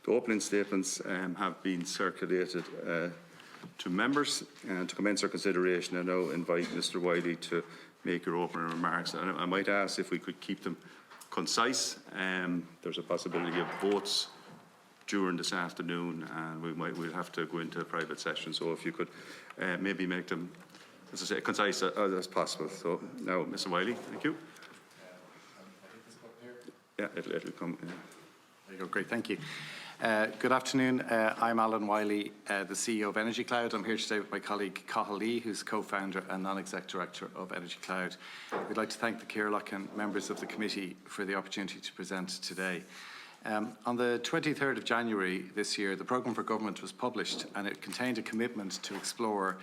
The opening statements have been circulated to members and to commence their consideration. I now invite Mr. Wiley to make your opening remarks. And I might ask if we could keep them concise. There's a possibility of votes during this afternoon, and we'll have to go into a private session. So if you could maybe make them, as I say, concise as possible. So now, Mr. Wiley, thank you. Yeah, it'll come. Yeah. There you go. Great, thank you. Good afternoon. I'm Alan Wiley, the CEO of EnergyCloud. I'm here today with my colleague Cathal Lee, who's co-founder and non-exec director of EnergyCloud. We'd like to thank the Cearlach and members of the committee for the opportunity to present today. On the 23rd of January this year, the programme for government was published, and it contained a commitment to explore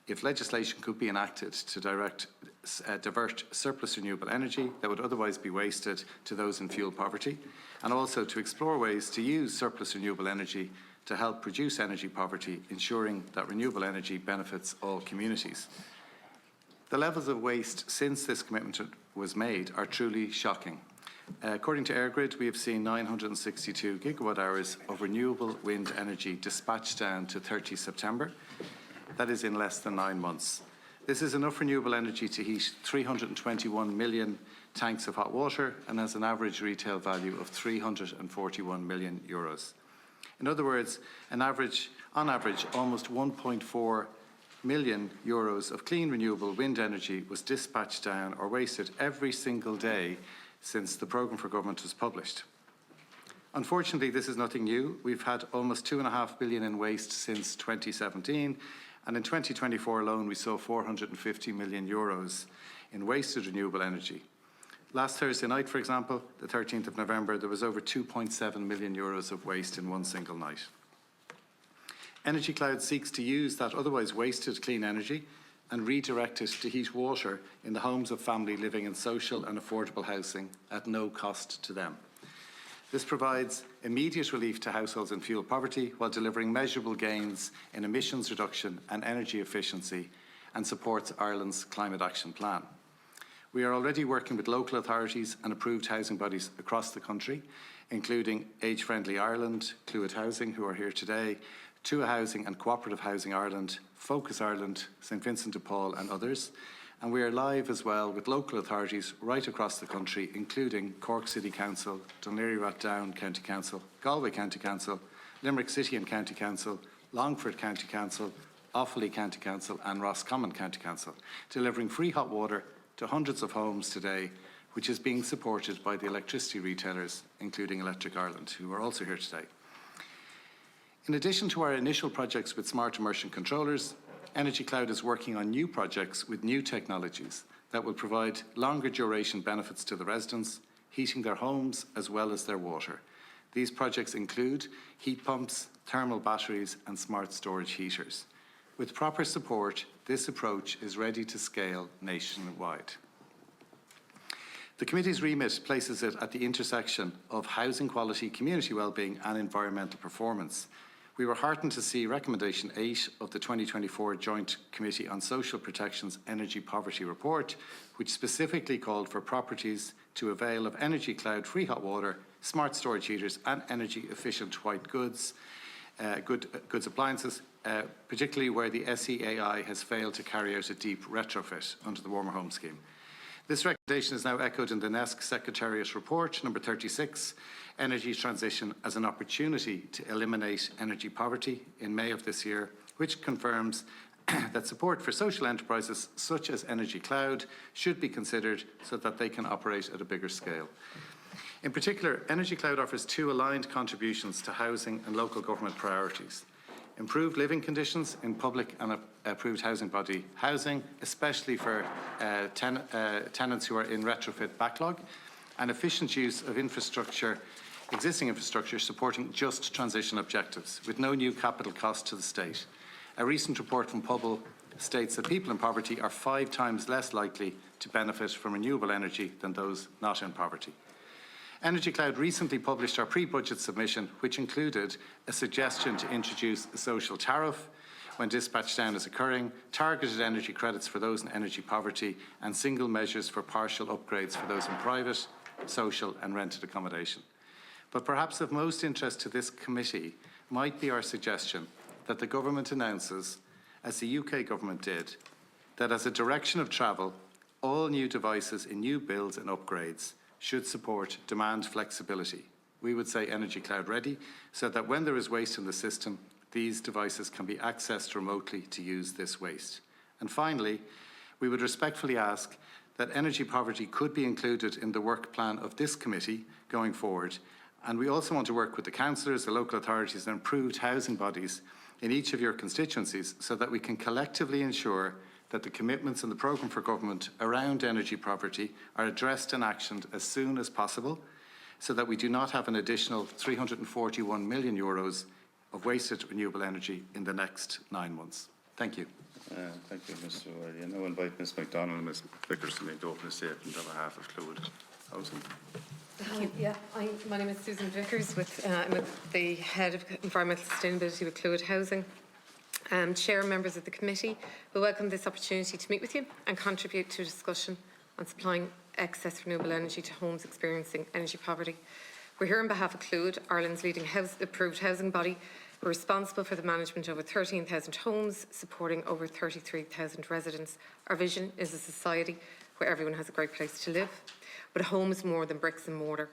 if legislation could be enacted to divert surplus renewable energy that would otherwise be wasted to those in fuel poverty, and also to explore ways to use surplus renewable energy to help reduce energy poverty, ensuring that renewable energy benefits all communities. The levels of waste since this commitment was made are truly shocking. According to EirGrid, we have seen 962 gigawatt hours of renewable wind energy dispatched down to 30 September. That is in less than 9 months. This is enough renewable energy to heat 321 million tanks of hot water and has an average retail value of 341 million euros. In other words, on average, almost 1.4 million euros of clean renewable wind energy was dispatched down or wasted every single day since the programme for government was published. Unfortunately, this is nothing new. We've had almost 2.5 billion in waste since 2017, and in 2024 alone, we saw 450 million euros in wasted renewable energy. Last Thursday night, for example, the 13th of November, there was over 2.7 million euros of waste in one single night. EnergyCloud seeks to use that otherwise wasted clean energy and redirect it to heat water in the homes of family living in social and affordable housing at no cost to them. This provides immediate relief to households in fuel poverty while delivering measurable gains in emissions reduction and energy efficiency, and supports Ireland's climate action plan. We are already working with local authorities and approved housing bodies across the country, including Age Friendly Ireland, Clúid Housing, who are here today, Tua Housing and Cooperative Housing Ireland, Focus Ireland, St Vincent de Paul and others. And we are live as well with local authorities right across the country, including Cork City Council, Dún Laoghaire-Rathdown County Council, Galway County Council, Limerick City and County Council, Longford County Council, Offaly County Council and Roscommon County Council, delivering free hot water to hundreds of homes today, which is being supported by the electricity retailers, including Electric Ireland, who are also here today. In addition to our initial projects with smart immersion controllers, EnergyCloud is working on new projects with new technologies that will provide longer duration benefits to the residents, heating their homes as well as their water. These projects include heat pumps, thermal batteries and smart storage heaters. With proper support, this approach is ready to scale nationwide. The committee's remit places it at the intersection of housing quality, community wellbeing and environmental performance. We were heartened to see Recommendation 8 of the 2024 Joint Committee on Social Protection's Energy Poverty Report, which specifically called for properties to avail of EnergyCloud free hot water, smart storage heaters and energy-efficient white goods, goods appliances, particularly where the SEAI has failed to carry out a deep retrofit under the Warmer Home Scheme. This recommendation is now echoed in the NESC Secretariat Report number 36, Energy Transition as an Opportunity to Eliminate Energy Poverty, in May of this year, which confirms that support for social enterprises such as EnergyCloud should be considered so that they can operate at a bigger scale. In particular, EnergyCloud offers two aligned contributions to housing and local government priorities: improved living conditions in public and approved housing body housing, especially for tenants who are in retrofit backlog, and efficient use of existing infrastructure supporting just transition objectives with no new capital cost to the state. A recent report from Pobl states that people in poverty are 5 times less likely to benefit from renewable energy than those not in poverty. EnergyCloud recently published our pre-budget submission, which included a suggestion to introduce a social tariff when dispatch down is occurring, targeted energy credits for those in energy poverty, and single measures for partial upgrades for those in private, social and rented accommodation. But perhaps of most interest to this committee might be our suggestion that the government announces, as the UK government did, that as a direction of travel, all new devices in new builds and upgrades should support demand flexibility. We would say EnergyCloud ready, so that when there is waste in the system, these devices can be accessed remotely to use this waste. And finally, we would respectfully ask that energy poverty could be included in the work plan of this committee going forward. And we also want to work with the councillors, the local authorities and approved housing bodies in each of your constituencies so that we can collectively ensure that the commitments in the programme for government around energy poverty are addressed and actioned as soon as possible, so that we do not have an additional €341 million of wasted renewable energy in the next 9 months. Thank you. Thank you, Mr. Wiley. I now invite Ms MacDonald and Ms Vickers to make the opening statement on behalf of Clúid Housing. My name is Susan Vickers. I'm with the Head of Environmental Sustainability with Clúid Housing. Chair and members of the committee, we welcome this opportunity to meet with you and contribute to a discussion on supplying excess renewable energy to homes experiencing energy poverty. We're here on behalf of Clúid, Ireland's leading approved housing body. We're responsible for the management of over 13,000 homes, supporting over 33,000 residents. Our vision is a society where everyone has a great place to live. But a home is more than bricks and mortar.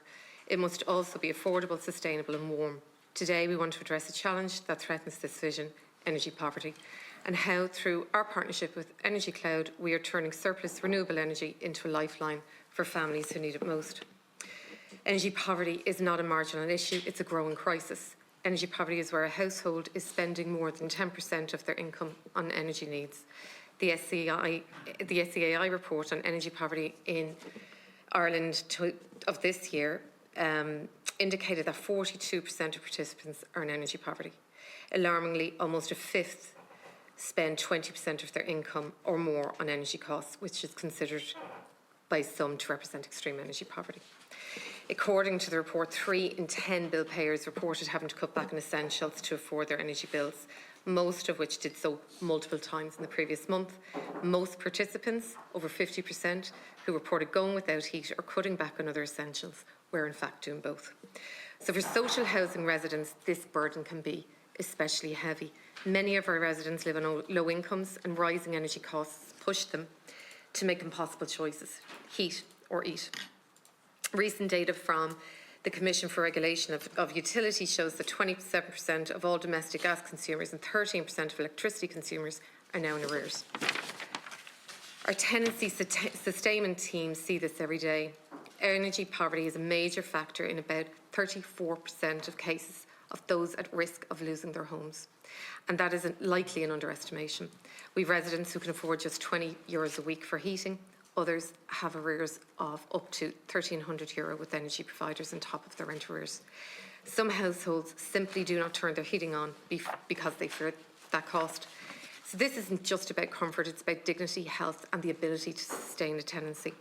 It must also be affordable, sustainable and warm. Today we want to address a challenge that threatens this vision, energy poverty, and how through our partnership with EnergyCloud we are turning surplus renewable energy into a lifeline for families who need it most. Energy poverty is not a marginal issue, it's a growing crisis. Energy poverty is where a household is spending more than 10% of their income on energy needs. The SEAI report on energy poverty in Ireland of this year indicated that 42% of participants are in energy poverty. Alarmingly, almost a fifth spend 20% of their income or more on energy costs, which is considered by some to represent extreme energy poverty. According to the report, 3 in 10 bill payers reported having to cut back on essentials to afford their energy bills, most of which did so multiple times in the previous month. Most participants, over 50%, who reported going without heat or cutting back on other essentials, were in fact doing both. So for social housing residents, this burden can be especially heavy. Many of our residents live on low incomes and rising energy costs push them to make impossible choices, heat or eat. Recent data from the Commission for Regulation of Utilities shows that 27% of all domestic gas consumers and 13% of electricity consumers are now in arrears. Our tenancy sustainment teams see this every day. Energy poverty is a major factor in about 34% of cases of those at risk of losing their homes. And that is likely an underestimation. We have residents who can afford just €20 a week for heating. Others have arrears of up to €1,300 with energy providers on top of their rent arrears. Some households simply do not turn their heating on because they fear that cost. So this isn't just about comfort, it's about dignity, health and the ability to sustain a tenancy.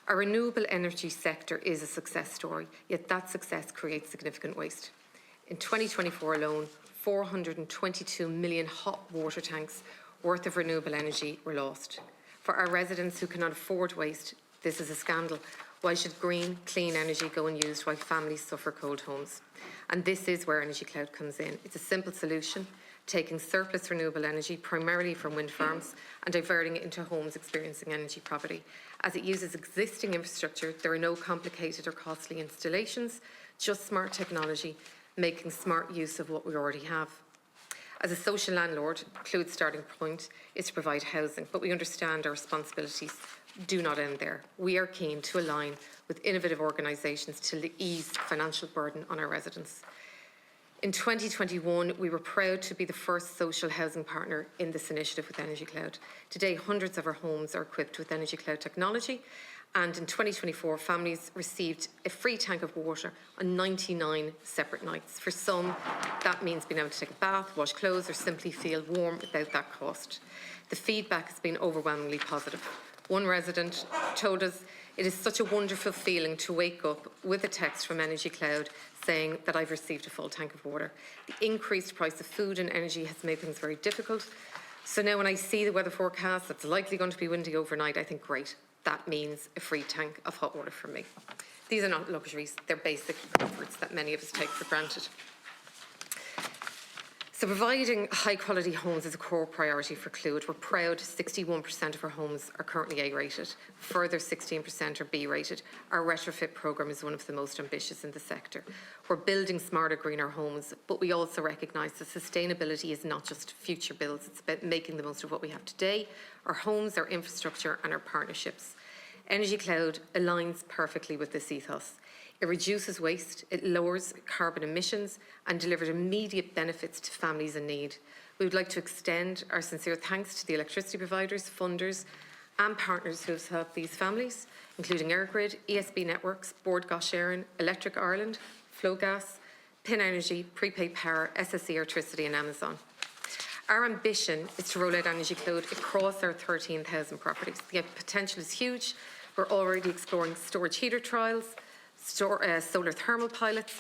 Our renewable energy sector is a success story, yet that success creates significant waste. In 2024 alone, 422 million hot water tanks worth of renewable energy were lost. For our residents who cannot afford waste, this is a scandal. Why should green, clean energy go unused while families suffer cold homes? And this is where EnergyCloud comes in. It's a simple solution, taking surplus renewable energy, primarily from wind farms, and diverting it into homes experiencing energy poverty. As it uses existing infrastructure, there are no complicated or costly installations, just smart technology, making smart use of what we already have. As a social landlord, Clúid's starting point is to provide housing, but we understand our responsibilities do not end there. We are keen to align with innovative organisations to ease the financial burden on our residents. In 2021, we were proud to be the first social housing partner in this initiative with EnergyCloud. Today, hundreds of our homes are equipped with EnergyCloud technology, and in 2024, families received a free tank of water on 99 separate nights. For some, that means being able to take a bath, wash clothes, or simply feel warm without that cost. The feedback has been overwhelmingly positive. One resident told us, "It is such a wonderful feeling to wake up with a text from EnergyCloud saying that I've received a full tank of water. The increased price of food and energy has made things very difficult. So now when I see the weather forecast that's likely going to be windy overnight, I think, great, that means a free tank of hot water from me. These are not luxuries, they're basic comforts that many of us take for granted. So providing high-quality homes is a core priority for Clúid. We're proud 61% of our homes are currently A-rated. Further 16% are B-rated. Our retrofit programme is one of the most ambitious in the sector. We're building smarter, greener homes, but we also recognise that sustainability is not just future builds. It's about making the most of what we have today, our homes, our infrastructure and our partnerships. EnergyCloud aligns perfectly with this ethos. It reduces waste, it lowers carbon emissions and delivers immediate benefits to families in need. We would like to extend our sincere thanks to the electricity providers, funders and partners who have helped these families, including EirGrid, ESB Networks, Bord Gáis Éireann, Electric Ireland, Flowgas, Pin Energy, Prepaid Power, SSE Electricity and Amazon. Our ambition is to roll out EnergyCloud across our 13,000 properties. The potential is huge. We're already exploring storage heater trials, solar thermal pilots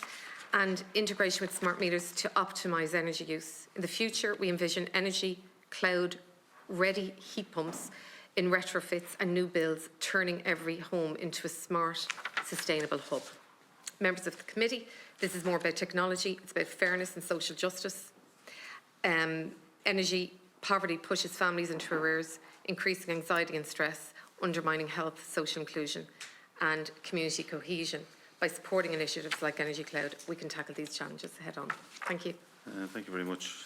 and integration with smart meters to optimise energy use. In the future, we envision EnergyCloud-ready heat pumps in retrofits and new builds, turning every home into a smart, sustainable hub. Members of the committee, this is more about technology, it's about fairness and social justice. Energy poverty pushes families into arrears, increasing anxiety and stress, undermining health, social inclusion and community cohesion. By supporting initiatives like EnergyCloud, we can tackle these challenges head on. Thank you. Thank you very much,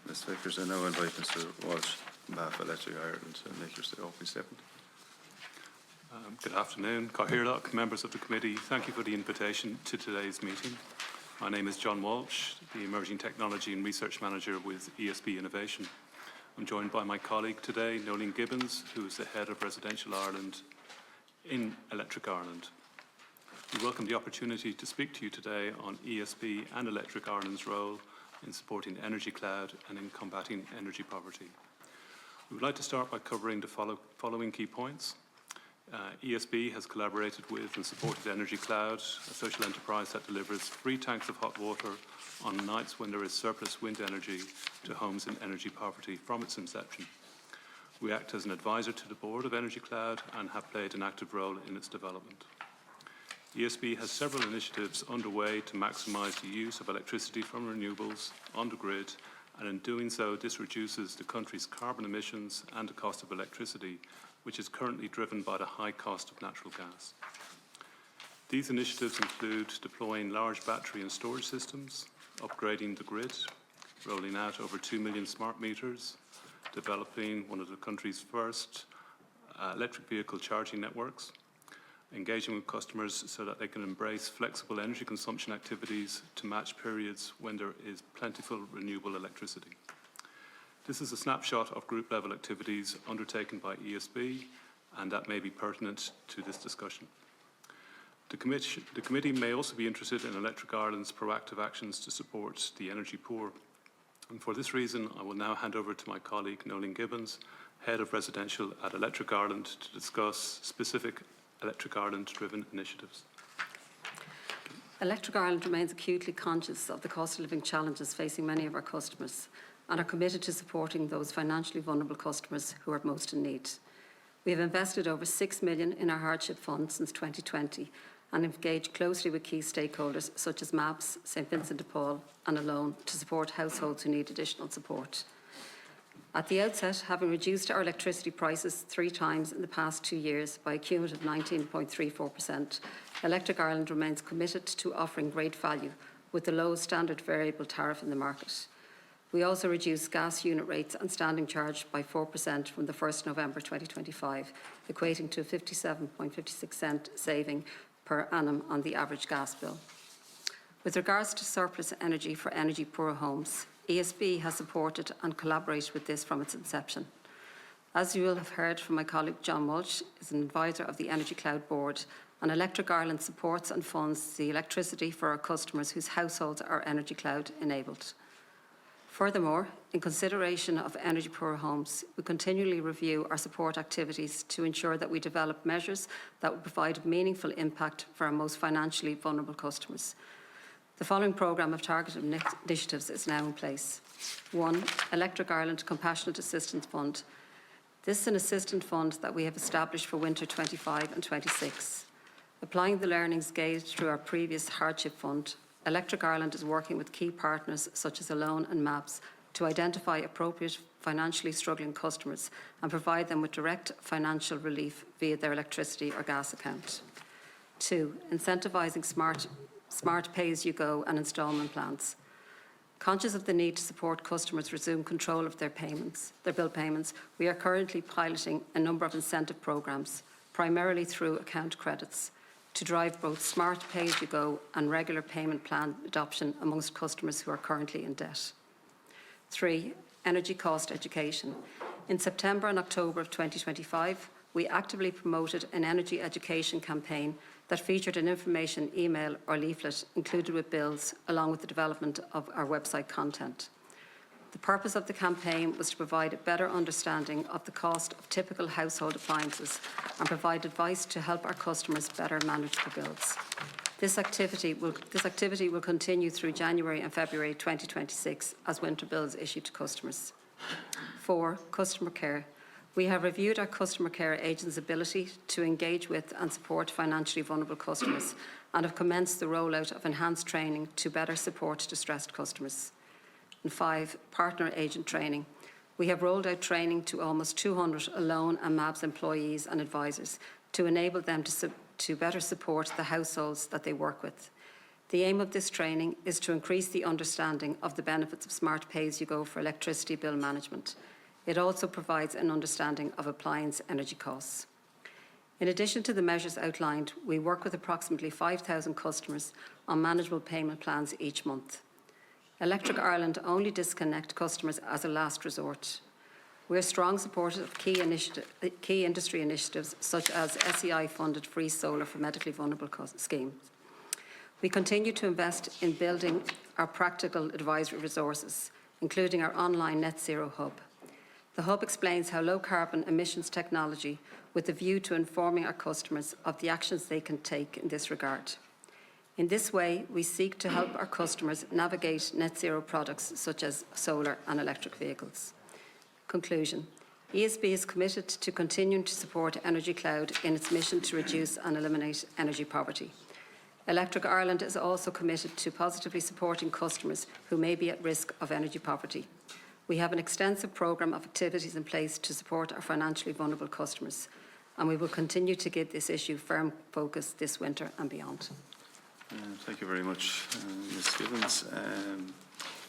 Ms Vickers. I now invite Mr Walsh on behalf of Electric Ireland to make your opening statement. Good afternoon, Oireachtas, members of the committee. Thank you for the invitation to today's meeting. My name is John Walsh, the Emerging Technology and Research Manager with ESB Innovation. I'm joined by my colleague today, Nolene Gibbons, who is the Head of Residential Ireland in Electric Ireland. We welcome the opportunity to speak to you today on ESB and Electric Ireland's role in supporting EnergyCloud and in combating energy poverty. We would like to start by covering the following key points. ESB has collaborated with and supported EnergyCloud, a social enterprise that delivers free tanks of hot water on nights when there is surplus wind energy to homes in energy poverty from its inception. We act as an advisor to the board of EnergyCloud and have played an active role in its development. ESB has several initiatives underway to maximise the use of electricity from renewables on the grid, and in doing so, this reduces the country's carbon emissions and the cost of electricity, which is currently driven by the high cost of natural gas. These initiatives include deploying large battery and storage systems, upgrading the grid, rolling out over 2 million smart meters, developing one of the country's first electric vehicle charging networks, engaging with customers so that they can embrace flexible energy consumption activities to match periods when there is plentiful renewable electricity. This is a snapshot of group-level activities undertaken by ESB, and that may be pertinent to this discussion. The committee may also be interested in Electric Ireland's proactive actions to support the energy poor. And for this reason, I will now hand over to my colleague, Nolene Gibbons, Head of Residential at Electric Ireland, to discuss specific Electric Ireland-driven initiatives. Electric Ireland remains acutely conscious of the cost of living challenges facing many of our customers and are committed to supporting those financially vulnerable customers who are most in need. We have invested over €6 million in our hardship fund since 2020 and engaged closely with key stakeholders such as MAPS, St Vincent de Paul and Alone to support households who need additional support. At the outset, having reduced our electricity prices 3 times in the past 2 years by a cumulative 19.34%, Electric Ireland remains committed to offering great value with the lowest standard variable tariff in the market. We also reduced gas unit rates and standing charge by 4% from the 1st November 2025, equating to a 57.56 cent saving per annum on the average gas bill. With regards to surplus energy for energy poor homes, ESB has supported and collaborated with this from its inception. As you will have heard from my colleague John Walsh, is an advisor of the EnergyCloud board, and Electric Ireland supports and funds the electricity for our customers whose households are EnergyCloud enabled. Furthermore, in consideration of energy poor homes, we continually review our support activities to ensure that we develop measures that will provide meaningful impact for our most financially vulnerable customers. The following programme of targeted initiatives is now in place. 1. Electric Ireland Compassionate Assistance Fund. This is an assistance fund that we have established for winter 25 and 26. Applying the learnings gained through our previous hardship fund, Electric Ireland is working with key partners such as Alone and MABS to identify appropriate financially struggling customers and provide them with direct financial relief via their electricity or gas account. 2. Incentivising smart pay-as-you-go and instalment plans. Conscious of the need to support customers resume control of their bill payments, we are currently piloting a number of incentive programmes, primarily through account credits, to drive both smart pay-as-you-go and regular payment plan adoption amongst customers who are currently in debt. 3. Energy cost education. In September and October of 2025, we actively promoted an energy education campaign that featured an information email or leaflet included with bills, along with the development of our website content. The purpose of the campaign was to provide a better understanding of the cost of typical household appliances and provide advice to help our customers better manage their bills. This activity will continue through January and February 2026 as winter bills issued to customers. 4. Customer care. We have reviewed our customer care agents' ability to engage with and support financially vulnerable customers and have commenced the rollout of enhanced training to better support distressed customers. And 5. Partner agent training. We have rolled out training to almost 200 Alone and MABS employees and advisors to enable them to better support the households that they work with. The aim of this training is to increase the understanding of the benefits of smart pay-as-you-go for electricity bill management. It also provides an understanding of appliance energy costs. In addition to the measures outlined, we work with approximately 5,000 customers on manageable payment plans each month. Electric Ireland only disconnect customers as a last resort. We are strong supporters of key industry initiatives such as SEI-funded free solar for medically vulnerable schemes. We continue to invest in building our practical advisory resources, including our online net zero hub. The hub explains how low-carbon emissions technology, with a view to informing our customers of the actions they can take in this regard. In this way, we seek to help our customers navigate net zero products such as solar and electric vehicles. Conclusion. ESB is committed to continuing to support EnergyCloud in its mission to reduce and eliminate energy poverty. Electric Ireland is also committed to positively supporting customers who may be at risk of energy poverty. We have an extensive programme of activities in place to support our financially vulnerable customers, and we will continue to give this issue firm focus this winter and beyond. Thank you very much, Ms. Gibbons.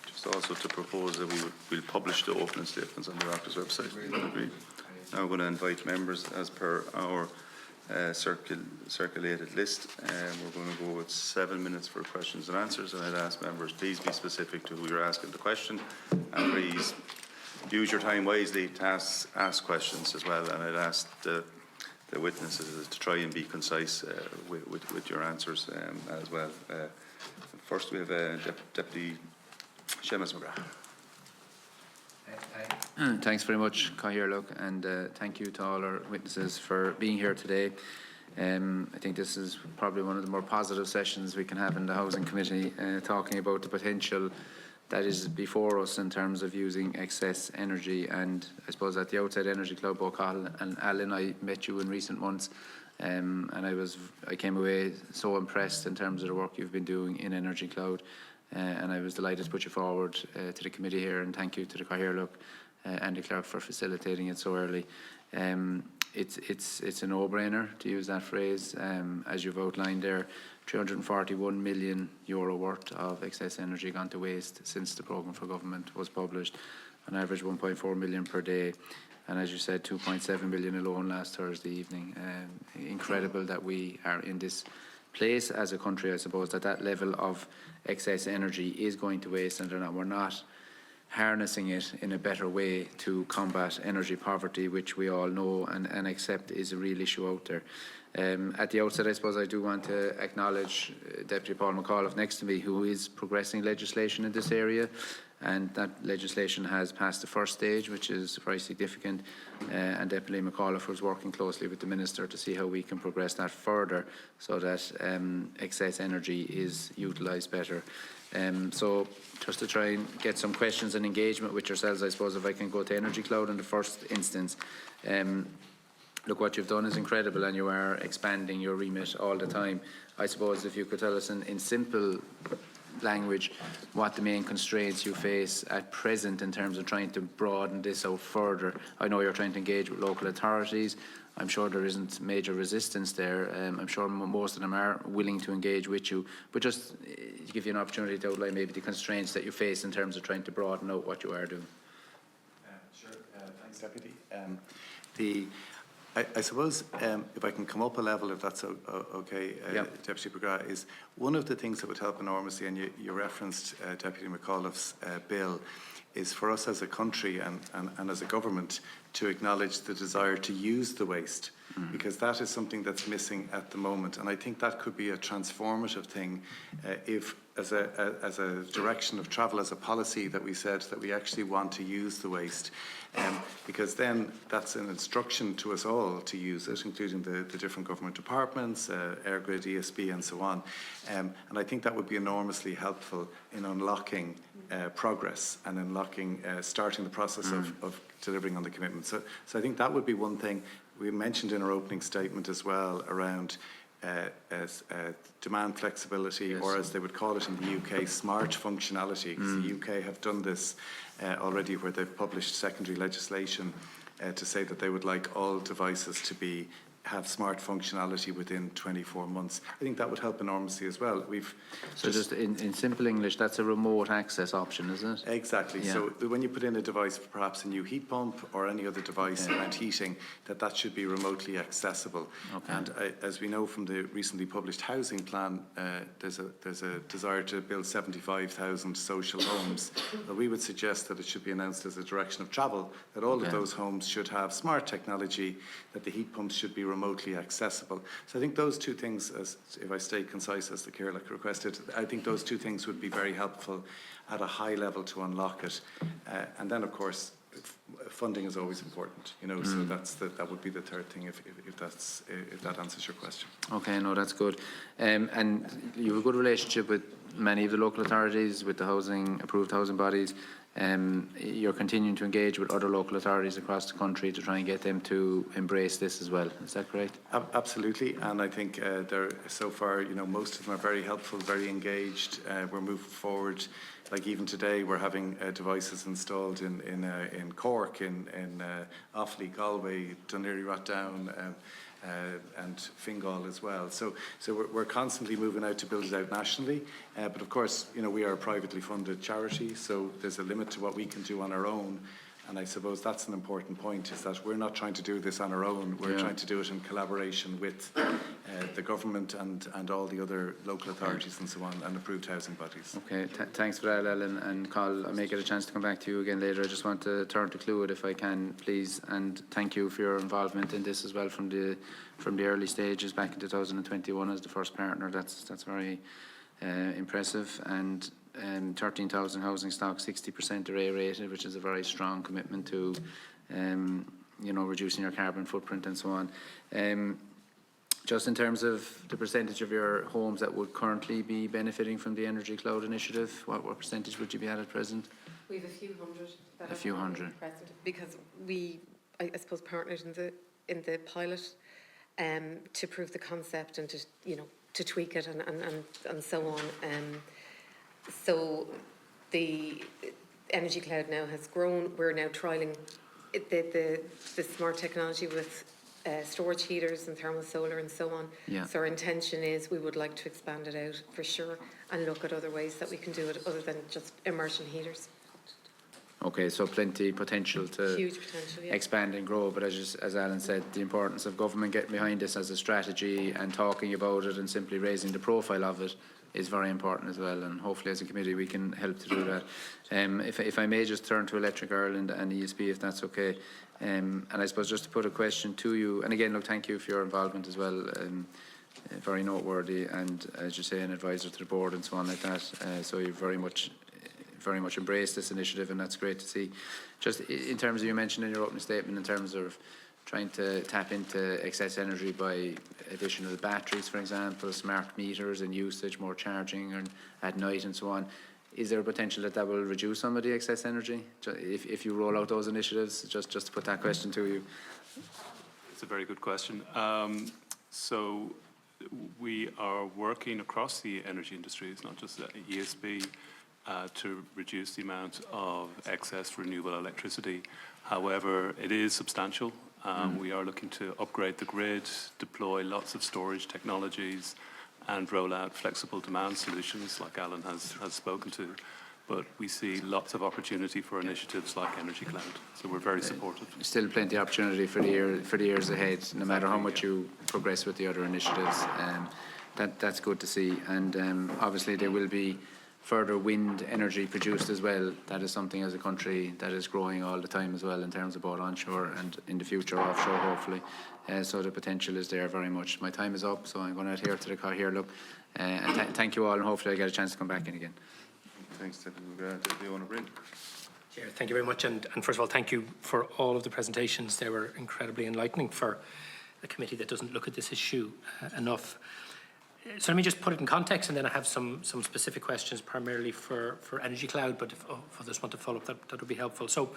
Just also to propose that we'll publish the opening statements on the Oireachtas website. Now I'm going to invite members as per our circulated list. We're going to go with 7 minutes for questions and answers, and I'd ask members please be specific to who you're asking the question, and please use your time wisely to ask questions as well, and I'd ask the witnesses to try and be concise with your answers as well. First we have Deputy Seamus McGrath. Thanks very much, Cathaoirleach, and thank you to all our witnesses for being here today. I think this is probably one of the more positive sessions we can have in the Housing Committee, talking about the potential that is before us in terms of using excess energy. And I suppose at the outset, EnergyCloud, both Cathal and Alan, I met you in recent months, and I came away so impressed in terms of the work you've been doing in EnergyCloud. And I was delighted to put you forward to the committee here, and thank you to the Cathaoirleach and the clerk for facilitating it so early. It's a no-brainer to use that phrase. As you've outlined there, €341 million worth of excess energy gone to waste since the programme for government was published, on average 1.4 million per day. And as you said, 2.7 million alone last Thursday evening. Incredible that we are in this place as a country, I suppose, that level of excess energy is going to waste, and we're not harnessing it in a better way to combat energy poverty, which we all know and accept is a real issue out there. At the outset, I suppose I do want to acknowledge Deputy Paul McAuliffe next to me, who is progressing legislation in this area, and that legislation has passed the first stage, which is very significant, and Deputy McAuliffe was working closely with the Minister to see how we can progress that further so that excess energy is utilised better. So just to try and get some questions and engagement with yourselves, I suppose if I can go to EnergyCloud in the first instance. Look, what you've done is incredible, and you are expanding your remit all the time. I suppose if you could tell us in simple language what the main constraints you face at present in terms of trying to broaden this out further. I know you're trying to engage with local authorities. I'm sure there isn't major resistance there. I'm sure most of them are willing to engage with you, but just to give you an opportunity to outline maybe the constraints that you face in terms of trying to broaden out what you are doing. Sure. Thanks, Deputy. I suppose if I can come up a level, if that's okay, Deputy McGrath, is one of the things that would help enormously, and you referenced Deputy McAuliffe's bill, is for us as a country and as a government to acknowledge the desire to use the waste, because that is something that's missing at the moment. And I think that could be a transformative thing if, as a direction of travel, as a policy, that we said that we actually want to use the waste. Because then that's an instruction to us all to use it, including the different government departments, EirGrid, ESB and so on. And I think that would be enormously helpful in unlocking progress and unlocking, starting the process of delivering on the commitment. So I think that would be one thing. We mentioned in our opening statement as well around demand flexibility, or as they would call it in the UK, smart functionality, because the UK have done this already, where they've published secondary legislation to say that they would like all devices to have smart functionality within 24 months. I think that would help enormously as well. So just in simple English, that's a remote access option, isn't it? Exactly. Yeah. So when you put in a device, perhaps a new heat pump or any other device around heating, that should be remotely accessible. Okay. And as we know from the recently published housing plan, there's a desire to build 75,000 social homes. Well, we would suggest that it should be announced as a direction of travel, that all of those homes should have smart technology, that the heat pumps should be remotely accessible. So I think those two things, if I stay concise as the Caorlaigh requested, I think those two things would be very helpful at a high level to unlock it. And then, of course, funding is always important, you know. So that would be the third thing, if that answers your question. Okay, no, that's good. And you have a good relationship with many of the local authorities, with the approved housing bodies. You're continuing to engage with other local authorities across the country to try and get them to embrace this as well. Is that correct? Absolutely, and I think so far, you know, most of them are very helpful, very engaged. We're moving forward. Like even today, we're having devices installed in Cork, in Offaly, Galway, Dún Laoghaire, Rathdown, and Fingal as well. So we're constantly moving out to build it out nationally. But of course, you know, we are a privately funded charity, so there's a limit to what we can do on our own. And I suppose that's an important point, is that we're not trying to do this on our own. We're trying to do it in collaboration with the government and all the other local authorities and so on, and approved housing bodies. Okay, thanks for that, Ellen and Carl. I may get a chance to come back to you again later. I just want to turn to Clúid, if I can, please, and thank you for your involvement in this as well from the early stages back in 2021 as the first partner. That's very impressive. And 13,000 housing stock, 60% are A-rated, which is a very strong commitment to, you know, reducing your carbon footprint and so on. Just in terms of the percentage of your homes that would currently be benefiting from the EnergyCloud initiative, what percentage would you be at present? We have a few hundred. A few hundred. Present, because we, I suppose, partnered in the pilot to prove the concept and to tweak it and so on. So the EnergyCloud now has grown. We're now trialling the smart technology with storage heaters and thermal solar and so on. Yeah. So our intention is we would like to expand it out for sure and look at other ways that we can do it other than just immersion heaters. Okay, so plenty potential to huge potential, yeah. Expand and grow, but as Alan said, the importance of government getting behind this as a strategy and talking about it and simply raising the profile of it is very important as well, and hopefully as a committee we can help to do that. If I may just turn to Electric Ireland and ESB, if that's okay, and I suppose just to put a question to you, and again, look, thank you for your involvement as well, very noteworthy, and as you say, an advisor to the board and so on like that, so you've very much embraced this initiative, and that's great to see. Just in terms of, you mentioned in your opening statement in terms of trying to tap into excess energy by additional batteries, for example, smart meters and usage, more charging and at night and so on. Is there a potential that that will reduce some of the excess energy if you roll out those initiatives? Just to put that question to you. It's a very good question. So we are working across the energy industry, it's not just the ESB, to reduce the amount of excess renewable electricity. However, it is substantial. We are looking to upgrade the grid, deploy lots of storage technologies, and roll out flexible demand solutions like Alan has spoken to. But we see lots of opportunity for initiatives like EnergyCloud, so we're very supportive. Still plenty of opportunity for the years ahead, no matter how much you progress with the other initiatives. That's good to see. And obviously there will be further wind energy produced as well. That is something as a country that is growing all the time as well in terms of both onshore and in the future offshore, hopefully. So the potential is there very much. My time is up, so I'm going to adhere to the call here. Look, and thank you all, and hopefully I get a chance to come back in again. Thanks, Deputy Owen O'Brien. Chair, thank you very much. And first of all, thank you for all of the presentations. They were incredibly enlightening for a committee that doesn't look at this issue enough. So let me just put it in context, and then I have some specific questions primarily for EnergyCloud, but if others want to follow up, that would be helpful. So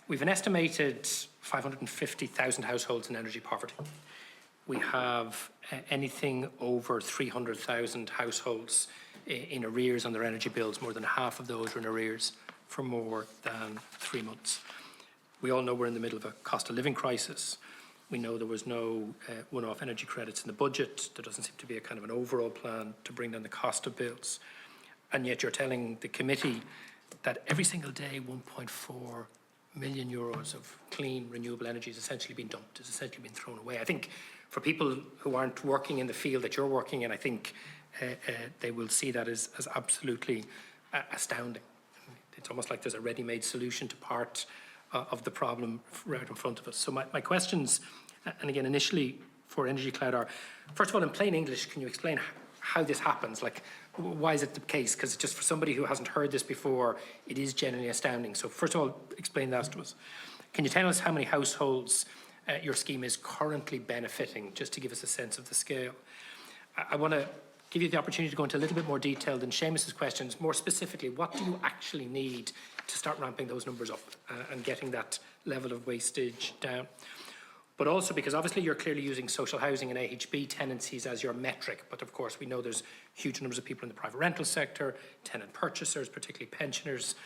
we've an estimated 550,000 households in energy poverty. We have anything over 300,000 households in arrears on their energy bills. More than half of those are in arrears for more than 3 months. We all know we're in the middle of a cost of living crisis. We know there was no one-off energy credits in the budget. There doesn't seem to be a kind of an overall plan to bring down the cost of bills. And yet you're telling the committee that every single day 1.4 million euros of clean renewable energy is essentially being dumped, is essentially being thrown away. I think for people who aren't working in the field that you're working in, I think they will see that as absolutely astounding. It's almost like there's a ready-made solution to part of the problem right in front of us. So my questions, and again initially for EnergyCloud, are, first of all, in plain English, can you explain how this happens? Like, why is it the case? Because just for somebody who hasn't heard this before, it is genuinely astounding. So first of all, explain that to us. Can you tell us how many households your scheme is currently benefiting, just to give us a sense of the scale? I want to give you the opportunity to go into a little bit more detail than Seamus's questions. More specifically, what do you actually need to start ramping those numbers up and getting that level of wastage down? But also because obviously you're clearly using social housing and AHB tenancies as your metric, but of course we know there's huge numbers of people in the private rental sector, tenant purchasers, particularly pensioners,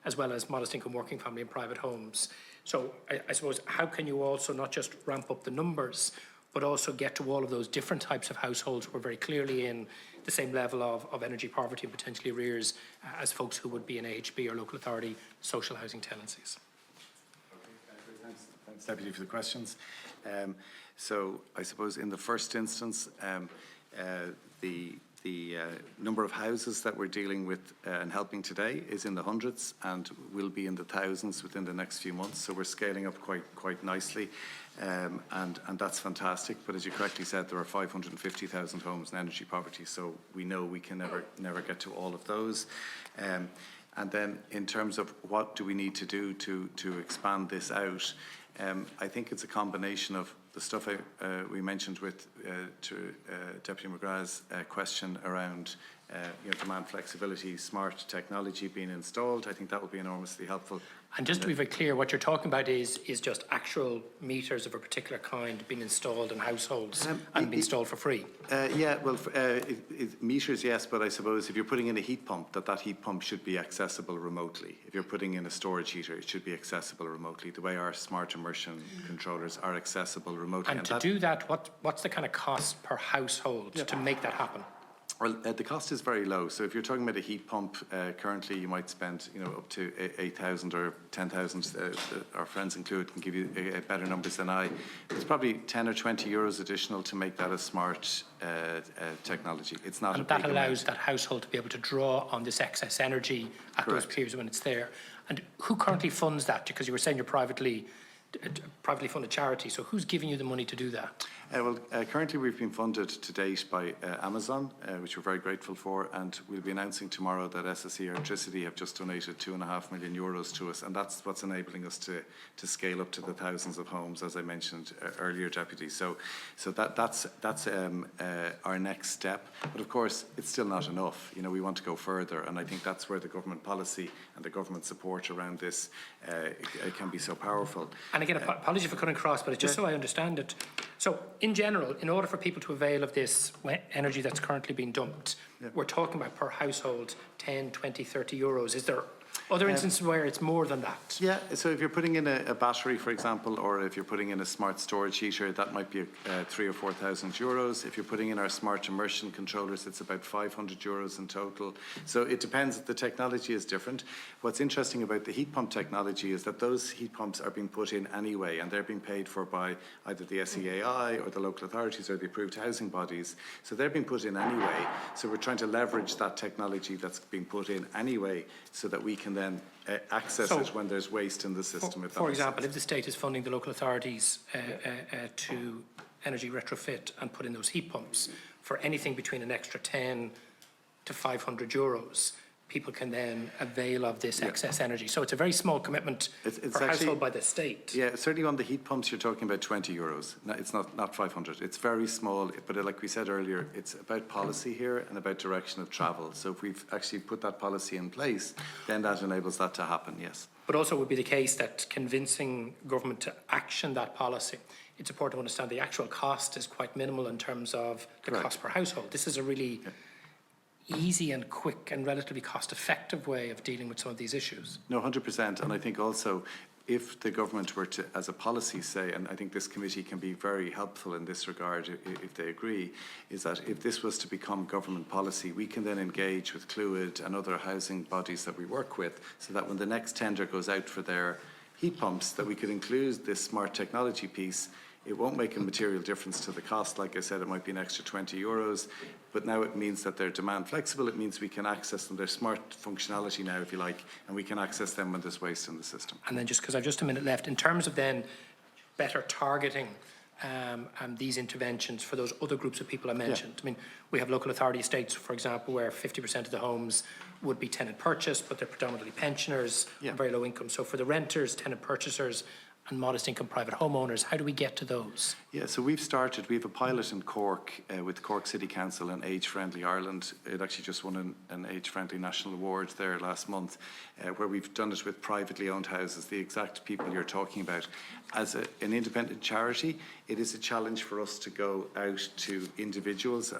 as well as modest income working family and private homes. So I suppose, how can you also not just ramp up the numbers, but also get to all of those different types of households who are very clearly in the same level of energy poverty and potentially arrears as folks who would be in AHB or local authority social housing tenancies? Thanks, Deputy, for the questions. So I suppose in the first instance, the number of houses that we're dealing with and helping today is in the hundreds and will be in the thousands within the next few months. So we're scaling up quite nicely, and that's fantastic. But as you correctly said, there are 550,000 homes in energy poverty, so we know we can never get to all of those. And then in terms of what do we need to do to expand this out, I think it's a combination of the stuff we mentioned with to Deputy McGrath's question around demand flexibility, smart technology being installed. I think that will be enormously helpful. And just to be very clear, what you're talking about is just actual meters of a particular kind being installed in households and being installed for free? Yeah, well, meters, yes, but I suppose if you're putting in a heat pump, that heat pump should be accessible remotely. If you're putting in a storage heater, it should be accessible remotely, the way our smart immersion controllers are accessible remotely. And to do that, what's the kind of cost per household to make that happen? Well, the cost is very low. So if you're talking about a heat pump, currently you might spend, up to 8,000 or 10,000. Our friends included can give you better numbers than I. It's probably 10 or 20 euros additional to make that a smart technology. It's not. And that allows that household to be able to draw on this excess energy at those periods when it's there. And who currently funds that? Because you were saying you're privately privately funded charity. So who's giving you the money to do that? Currently we've been funded to date by Amazon, which we're very grateful for, and we'll be announcing tomorrow that SSE Electricity have just donated €2.5 million to us, and that's what's enabling us to scale up to the thousands of homes, as I mentioned earlier, Deputy. So that's our next step. But of course, it's still not enough. You know, we want to go further, and I think that's where the government policy and the government support around this can be so powerful. And again, apologies for cutting across, but it's just so I understand it. So, in general, in order for people to avail of this energy that's currently being dumped, we're talking about per household 10, 20, 30 euros. Is there other instances where it's more than that? Yeah, so if you're putting in a battery, for example, or if you're putting in a smart storage heater, that might be 3,000 or 4,000 euros. If you're putting in our smart immersion controllers, it's about 500 euros in total. So it depends. The technology is different. What's interesting about the heat pump technology is that those heat pumps are being put in anyway, and they're being paid for by either the SEAI or the local authorities or the approved housing bodies. So they're being put in anyway. So we're trying to leverage that technology that's being put in anyway, so that we can then access it when there's waste in the system. For example, if the state is funding the local authorities to energy retrofit and put in those heat pumps for anything between an extra 10 to 500 euros, people can then avail of this excess energy. So it's a very small commitment per household by the state. Yeah, certainly on the heat pumps, you're talking about 20 euros. No, it's not 500. It's very small, but like we said earlier, it's about policy here and about direction of travel. So if we've actually put that policy in place, then that enables that to happen, yes. But also it would be the case that convincing government to action that policy, it's important to understand the actual cost is quite minimal in terms of the cost per household. This is a really easy and quick and relatively cost-effective way of dealing with some of these issues. No, 100%. And I think also if the government were to, as a policy, say, and I think this committee can be very helpful in this regard if they agree, is that if this was to become government policy, we can then engage with Clúid and other housing bodies that we work with, so that when the next tender goes out for their heat pumps, that we could include this smart technology piece. It won't make a material difference to the cost. Like I said, it might be an extra 20 euros, but now it means that they're demand flexible. It means we can access them. They're smart functionality now, if you like, and we can access them when there's waste in the system. And then just because I've just a minute left, in terms of then better targeting and these interventions for those other groups of people I mentioned. I mean, we have local authority estates, for example, where 50% of the homes would be tenant purchase, but they're predominantly pensioners and very low income. So for the renters, tenant purchasers, and modest income private homeowners, how do we get to those? Yeah, so we have a pilot in Cork with Cork City Council and Age Friendly Ireland. It actually just won an Age Friendly National Award there last month, where we've done it with privately owned houses, the exact people you're talking about. As an independent charity, it is a challenge for us to go out to individuals,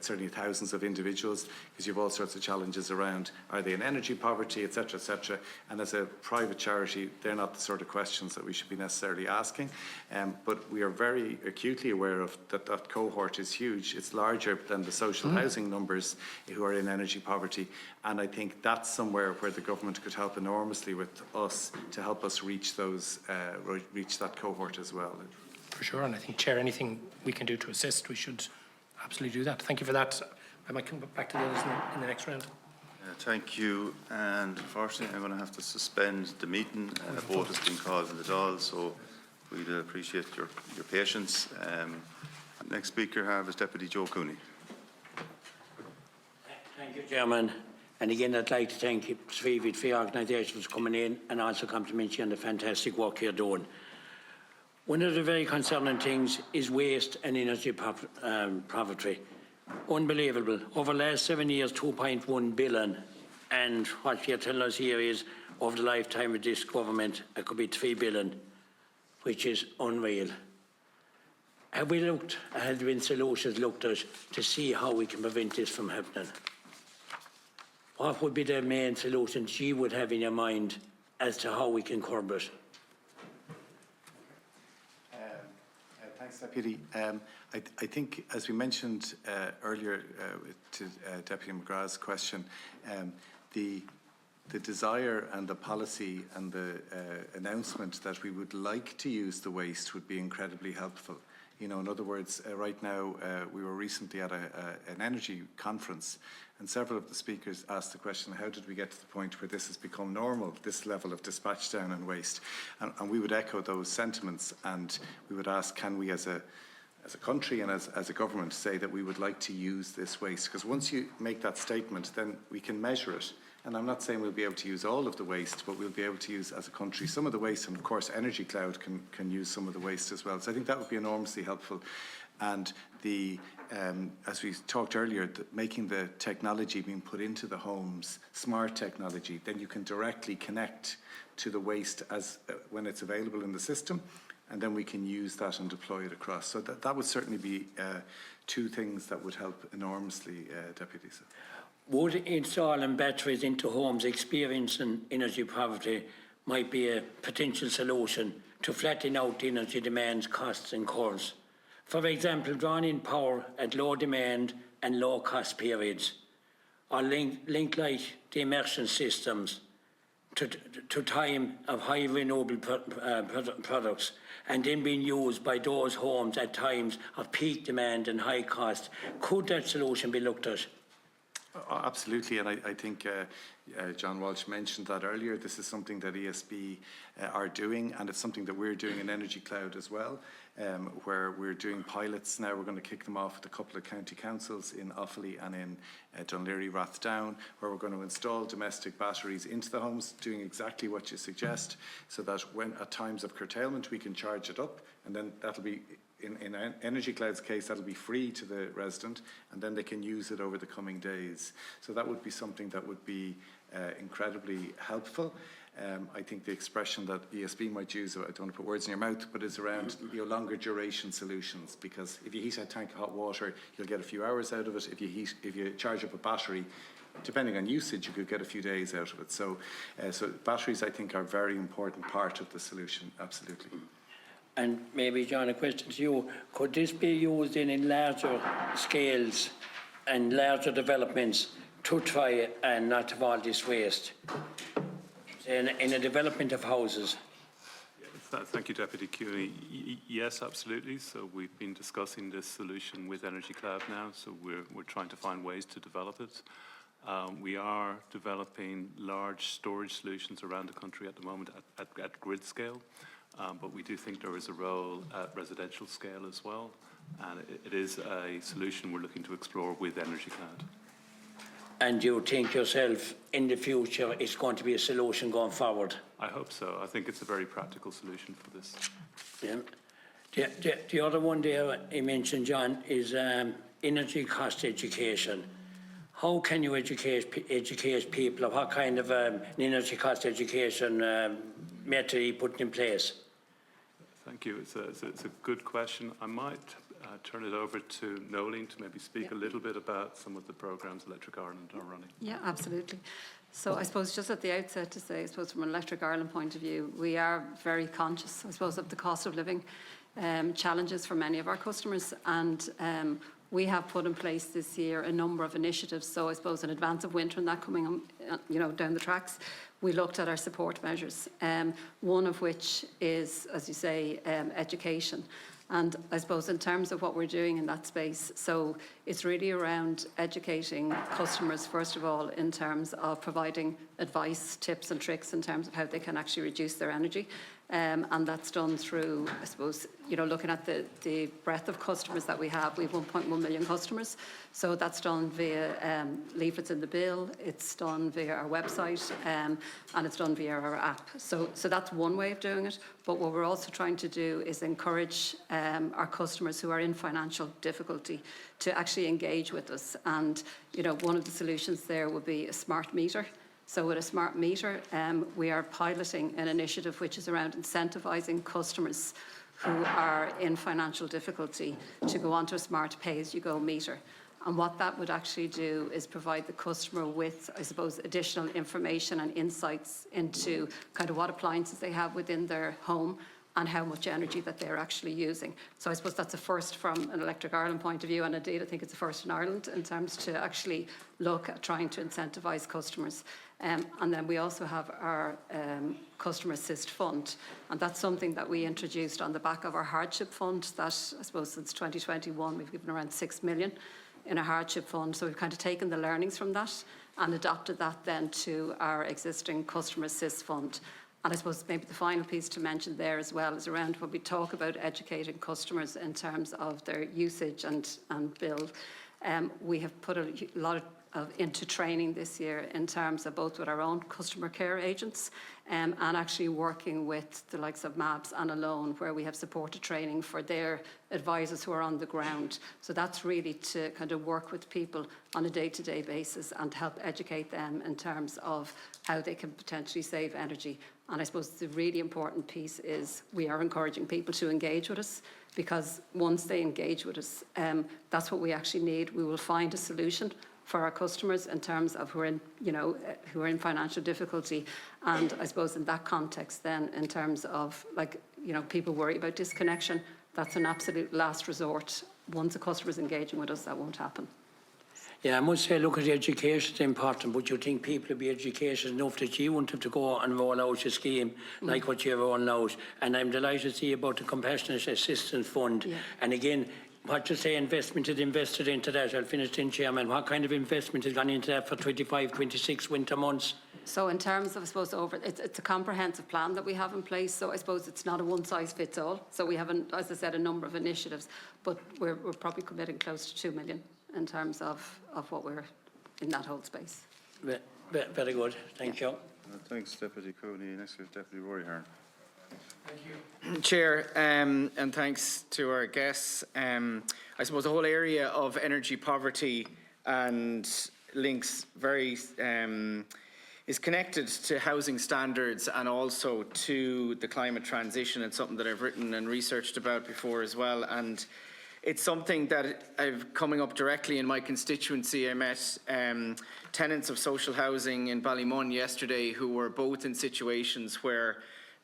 certainly thousands of individuals, because you have all sorts of challenges around, are they in energy poverty, etc., etc. And as a private charity, they're not the sort of questions that we should be necessarily asking. But we are very acutely aware of that cohort is huge. It's larger than the social housing numbers who are in energy poverty. And I think that's somewhere where the government could help enormously with us to help us reach those, reach that cohort as well. For sure, and I think, Chair, anything we can do to assist, we should absolutely do that. Thank you for that. I might come back to the others in the next round. Thank you. And unfortunately, I'm going to have to suspend the meeting. A vote has been called in the Dáil, so we'd appreciate your patience. Next speaker I have is Deputy Joe Cooney. Thank you, Chairman. And again, I'd like to thank Svivid for your organisation for coming in and also compliment you on the fantastic work you're doing. One of the very concerning things is waste and energy poverty. Unbelievable. Over the last 7 years, 2.1 billion. And what you're telling us here is, over the lifetime of this government, it could be 3 billion, which is unreal. Have there been solutions looked at to see how we can prevent this from happening? What would be the main solutions you would have in your mind as to how we can curb it? Thanks, Deputy. I think, as we mentioned earlier to Deputy McGrath's question, the desire and the policy and the announcement that we would like to use the waste would be incredibly helpful. You know, in other words, right now, we were recently at an energy conference, and several of the speakers asked the question, how did we get to the point where this has become normal, this level of dispatch down and waste? And we would echo those sentiments, and we would ask, can we as a country and as a government say that we would like to use this waste? Because once you make that statement, then we can measure it. And I'm not saying we'll be able to use all of the waste, but we'll be able to use, as a country, some of the waste. And of course, EnergyCloud can use some of the waste as well. So I think that would be enormously helpful. And as we talked earlier, making the technology being put into the homes, smart technology, then you can directly connect to the waste when it's available in the system. And then we can use that and deploy it across. So that would certainly be two things that would help enormously, Deputy. Would installing batteries into homes experiencing energy poverty might be a potential solution to flatten out the energy demands, costs and curves? For example, drawing in power at low demand and low cost periods, or link like the immersion systems to time of high renewable products, and then being used by those homes at times of peak demand and high cost. Could that solution be looked at? Absolutely, and I think John Walsh mentioned that earlier. This is something that ESB are doing, and it's something that we're doing in EnergyCloud as well, where we're doing pilots now. We're going to kick them off with a couple of county councils in Offaly and in Dunleary, Rathdown, where we're going to install domestic batteries into the homes, doing exactly what you suggest, so that when at times of curtailment we can charge it up, and then that'll be, in EnergyCloud's case, that'll be free to the resident, and then they can use it over the coming days. So that would be something that would be incredibly helpful. I think the expression that ESB might use, I don't want to put words in your mouth, but is around longer duration solutions, because if you heat a tank of hot water, you'll get a few hours out of it. If you charge up a battery, depending on usage, you could get a few days out of it. So batteries, I think, are a very important part of the solution, absolutely. And maybe, John, a question to you. Could this be used in larger scales and larger developments to try and not have all this waste in a development of houses? Thank you, Deputy Cooney. Yes, absolutely. So we've been discussing this solution with EnergyCloud now, so we're trying to find ways to develop it. We are developing large storage solutions around the country at the moment at grid scale. But we do think there is a role at residential scale as well, and it is a solution we're looking to explore with EnergyCloud. And you think yourself, in the future, it's going to be a solution going forward? I hope so. I think it's a very practical solution for this. Yeah. The other one there you mentioned, John, is energy cost education. How can you educate people? What kind of energy cost education method are you putting in place? Thank you. It's a good question. I might turn it over to Noeline to maybe speak a little bit about some of the programs Electric Ireland are running. Yeah, absolutely. So I suppose just at the outset to say, I suppose from an Electric Ireland point of view, we are very conscious, I suppose, of the cost of living challenges for many of our customers, and we have put in place this year a number of initiatives. So I suppose in advance of winter and that coming down the tracks, we looked at our support measures, one of which is, as you say, education. And I suppose in terms of what we're doing in that space, so it's really around educating customers, first of all, in terms of providing advice, tips and tricks in terms of how they can actually reduce their energy. And that's done through, I suppose, looking at the breadth of customers that we have. We have 1.1 million customers. So that's done via leaflets in the bill, it's done via our website, and it's done via our app. So that's one way of doing it. But what we're also trying to do is encourage our customers who are in financial difficulty to actually engage with us. And, one of the solutions there would be a smart meter. So with a smart meter, we are piloting an initiative which is around incentivising customers who are in financial difficulty to go onto a smart pay-as-you-go meter. And what that would actually do is provide the customer with, I suppose, additional information and insights into kind of what appliances they have within their home, and how much energy that they're actually using. So I suppose that's a first from an Electric Ireland point of view, and indeed I think it's a first in Ireland in terms to actually look at trying to incentivise customers. And then we also have our Customer Assist Fund, and that's something that we introduced on the back of our hardship fund that I suppose since 2021 we've given around 6 million in a hardship fund. So we've kind of taken the learnings from that and adapted that then to our existing Customer Assist Fund. And I suppose maybe the final piece to mention there as well is around when we talk about educating customers in terms of their usage and bill. We have put a lot into training this year in terms of both with our own customer care agents and actually working with the likes of MABS and Alone, where we have supported training for their advisors who are on the ground. So that's really to kind of work with people on a day-to-day basis and help educate them in terms of how they can potentially save energy. And I suppose the really important piece is we are encouraging people to engage with us, because once they engage with us, that's what we actually need. We will find a solution for our customers in terms of who are in financial difficulty. And I suppose in that context then, in terms of people worry about disconnection, that's an absolute last resort. Once a customer is engaging with us, that won't happen. Yeah, I must say, look, at education is important, but you think people will be educated enough that you won't have to go and roll out a scheme like what you're rolling out. And I'm delighted to see about the Compassionate Assistance Fund. Yeah. And again, what you say investment is invested into that. I'll finish in, Chairman. What kind of investment has gone into that for 25, 26 winter months? So in terms of, I suppose, it's a comprehensive plan that we have in place. So I suppose it's not a one-size-fits-all. So we have, as I said, a number of initiatives, but we're probably committing close to 2 million in terms of what we're in that whole space. Very good. Thank you. Thanks, Deputy Cooney. Next is Deputy Rory Hearn. Thank you, Chair, and thanks to our guests. I suppose the whole area of energy poverty and links is connected to housing standards and also to the climate transition. It's something that I've written and researched about before as well, and it's something that I've coming up directly in my constituency. I met tenants of social housing in Ballymun yesterday who were both in situations where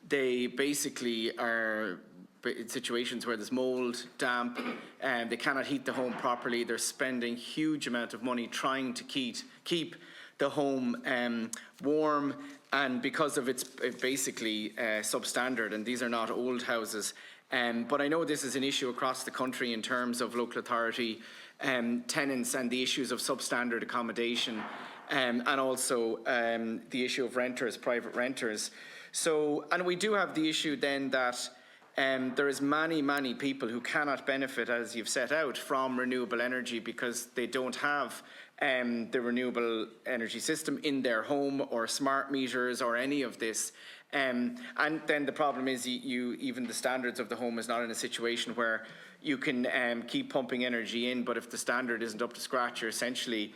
they basically are in situations where there's mold, damp, and they cannot heat the home properly. They're spending huge amount of money trying to keep the home warm, and because of it's basically substandard, and these are not old houses. But I know this is an issue across the country in terms of local authority tenants and the issues of substandard accommodation, and also the issue of renters, private renters. So, and we do have the issue then that there is many people who cannot benefit, as you've set out, from renewable energy because they don't have the renewable energy system in their home or smart meters or any of this. And then the problem is even the standards of the home is not in a situation where you can keep pumping energy in, but if the standard isn't up to scratch, you're essentially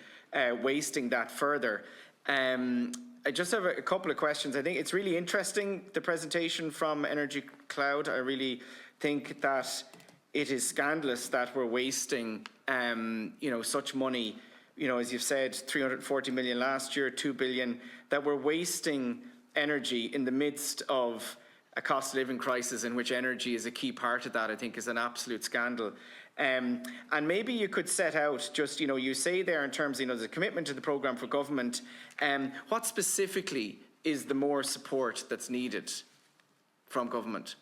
wasting that further. I just have a couple of questions. I think it's really interesting, the presentation from EnergyCloud. I really think that it is scandalous that we're wasting, such money. As you've said, 340 million last year, 2 billion, that we're wasting energy in the midst of a cost of living crisis in which energy is a key part of that, I think is an absolute scandal. And maybe you could set out just, you say there in terms of, the commitment to the programme for government, what specifically is the more support that's needed from government?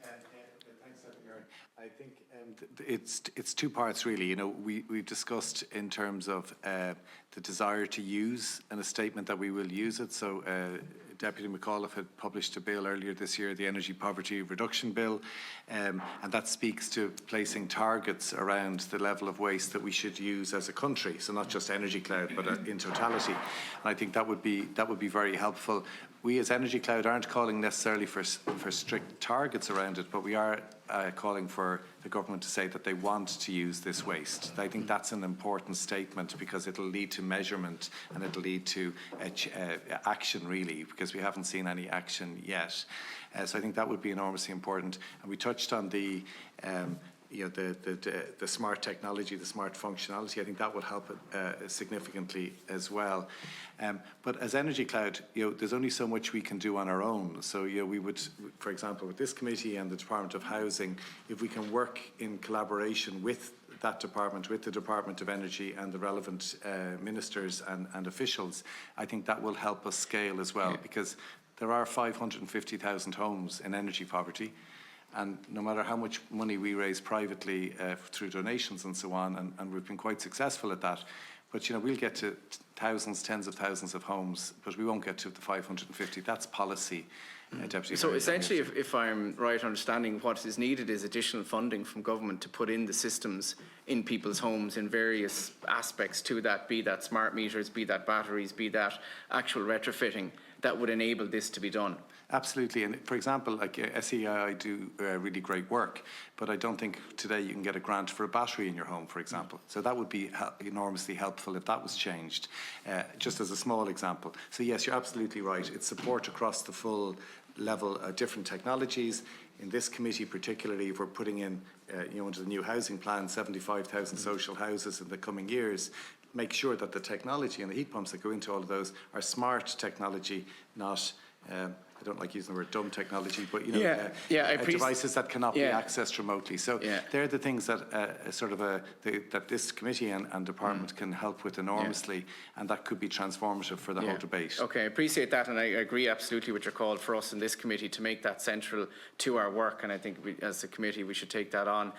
Thanks, Secretary. I think it's two parts really. We've discussed in terms of the desire to use, and a statement that we will use it. So Deputy McAuliffe had published a bill earlier this year, the Energy Poverty Reduction Bill, and that speaks to placing targets around the level of waste that we should use as a country. So not just EnergyCloud, but in totality. And I think that would be very helpful. We as EnergyCloud aren't calling necessarily for strict targets around it, but we are calling for the government to say that they want to use this waste. I think that's an important statement because it'll lead to measurement and it'll lead to action really, because we haven't seen any action yet. So I think that would be enormously important. And we touched on the the smart technology, the smart functionality. I think that will help significantly as well. But as EnergyCloud, there's only so much we can do on our own. So we would, for example, with this committee and the Department of Housing, if we can work in collaboration with that department, with the Department of Energy and the relevant ministers and officials, I think that will help us scale as well, because there are 550,000 homes in energy poverty. And no matter how much money we raise privately through donations and so on, and we've been quite successful at that, but we'll get to thousands, tens of thousands of homes, but we won't get to the 550. That's policy, Deputy. So essentially, if I'm right understanding, what is needed is additional funding from government to put in the systems in people's homes in various aspects to that, be that smart meters, be that batteries, be that actual retrofitting, that would enable this to be done. Absolutely. And for example, like SEII do really great work, but I don't think today you can get a grant for a battery in your home, for example. So that would be enormously helpful if that was changed, just as a small example. So yes, you're absolutely right. It's support across the full level of different technologies. In this committee particularly, if we're putting in, into the new housing plan, 75,000 social houses in the coming years, make sure that the technology and the heat pumps that go into all of those are smart technology, not I don't like using the word dumb technology, but devices that cannot be accessed remotely. So they're the things that that this committee and department can help with enormously, and that could be transformative for the whole debate. Okay, I appreciate that, and I agree absolutely with your call for us in this committee to make that central to our work, and I think as a committee we should take that on.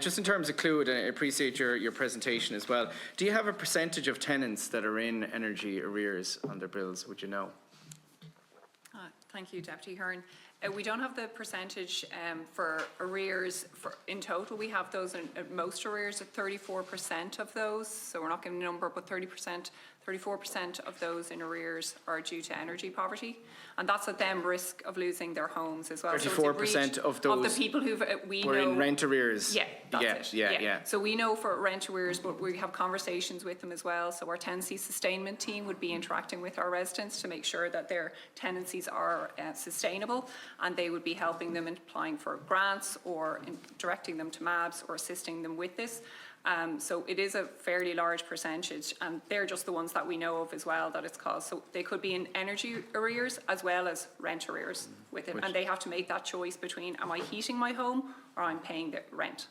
Just in terms of Clúid, I appreciate your presentation as well. Do you have a percentage of tenants that are in energy arrears on their bills, would you know? Thank you, Deputy Hearn. We don't have the percentage for arrears. In total, we have those in most arrears at 34% of those. So we're not giving a number, but 34% of those in arrears are due to energy poverty. And that's at them risk of losing their homes as well. 34% so of those of the people who we were know in rent arrears. Yeah, that's it. Yeah. So we know for rent arrears, but we have conversations with them as well. So our tenancy sustainment team would be interacting with our residents to make sure that their tenancies are sustainable, and they would be helping them in applying for grants or directing them to MABs or assisting them with this. So it is a fairly large percentage, and they're just the ones that we know of as well that it's caused. So they could be in energy arrears as well as rent arrears with it, and they have to make that choice between, am I heating my home or I'm paying the rent?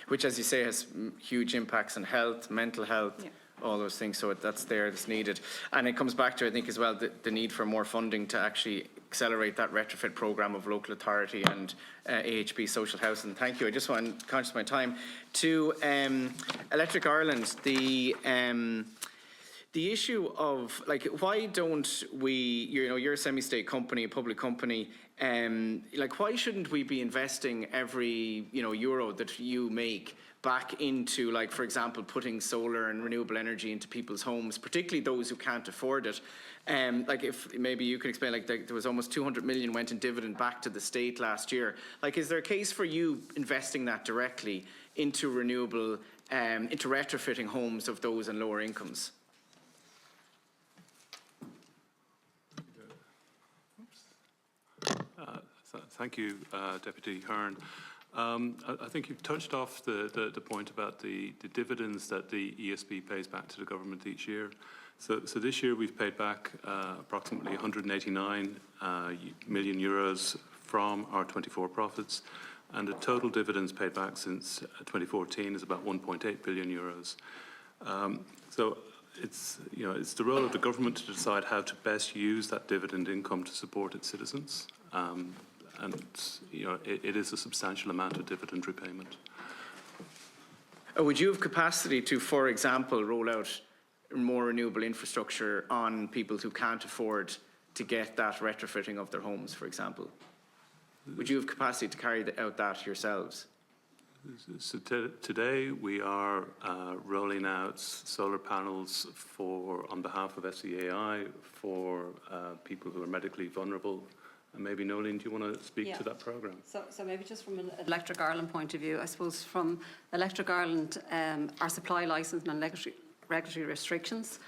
Which, as you say, has huge impacts on health, mental health, all those things. So that's needed. And it comes back to, I think, as well, the need for more funding to actually accelerate that retrofit programme of local authority and AHP social housing. Thank you. I just want, conscious of my time, to Electric Ireland, the issue of, like, why don't we, you're a semi-state company, a public company, like, why shouldn't we be investing every, euro that you make back into, like, for example, putting solar and renewable energy into people's homes, particularly those who can't afford it? Like, if maybe you could explain, like, there was almost 200 million went in dividend back to the state last year. Like, is there a case for you investing that directly into renewable, into retrofitting homes of those on lower incomes? Thank you, Deputy Hearn. I think you've touched off the point about the dividends that the ESB pays back to the government each year. So this year we've paid back approximately 189 million euros from our 24 profits, and the total dividends paid back since 2014 is about 1.8 billion euros. So it's the role of the government to decide how to best use that dividend income to support its citizens. And it is a substantial amount of dividend repayment. Would you have capacity to, for example, roll out more renewable infrastructure on people who can't afford to get that retrofitting of their homes, for example? Would you have capacity to carry out that yourselves? So today we are rolling out solar panels on behalf of SEAI for people who are medically vulnerable. And maybe Nolene, do you want to speak to that programme? So maybe just from an Electric Ireland point of view, I suppose from Electric Ireland, our supply licence and regulatory restrictions,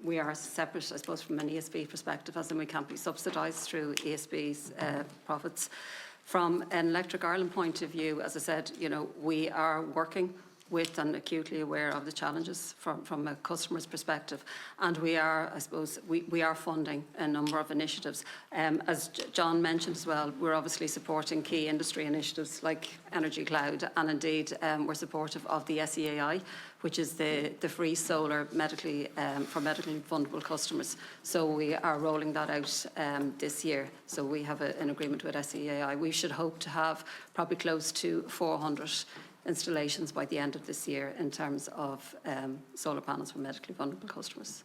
we are separate, I suppose, from an ESB perspective, as in we can't be subsidised through ESB's profits. From an Electric Ireland point of view, as I said, we are working with and acutely aware of the challenges from a customer's perspective. And we are, I suppose, we are funding a number of initiatives. As John mentioned as well, we're obviously supporting key industry initiatives like EnergyCloud, and indeed we're supportive of the SEAI, which is the free solar for medically vulnerable customers. So we are rolling that out this year. So we have an agreement with SEAI. We should hope to have probably close to 400 installations by the end of this year in terms of solar panels for medically vulnerable customers.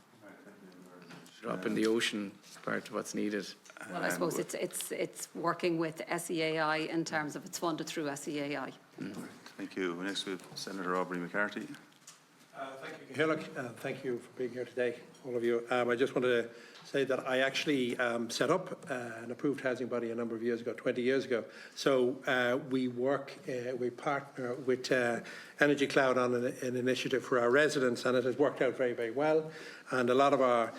Drop in the ocean part of what's needed. Well, I suppose it's working with SEAI in terms of it's funded through SEAI. Thank you. Next we have Senator Aubrey McCarthy. Thank you, Hillock, and thank you for being here today, all of you. I just wanted to say that I actually set up an approved housing body a number of years ago, 20 years ago. So we partner with EnergyCloud on an initiative for our residents, and it has worked out very, very well. And a lot of our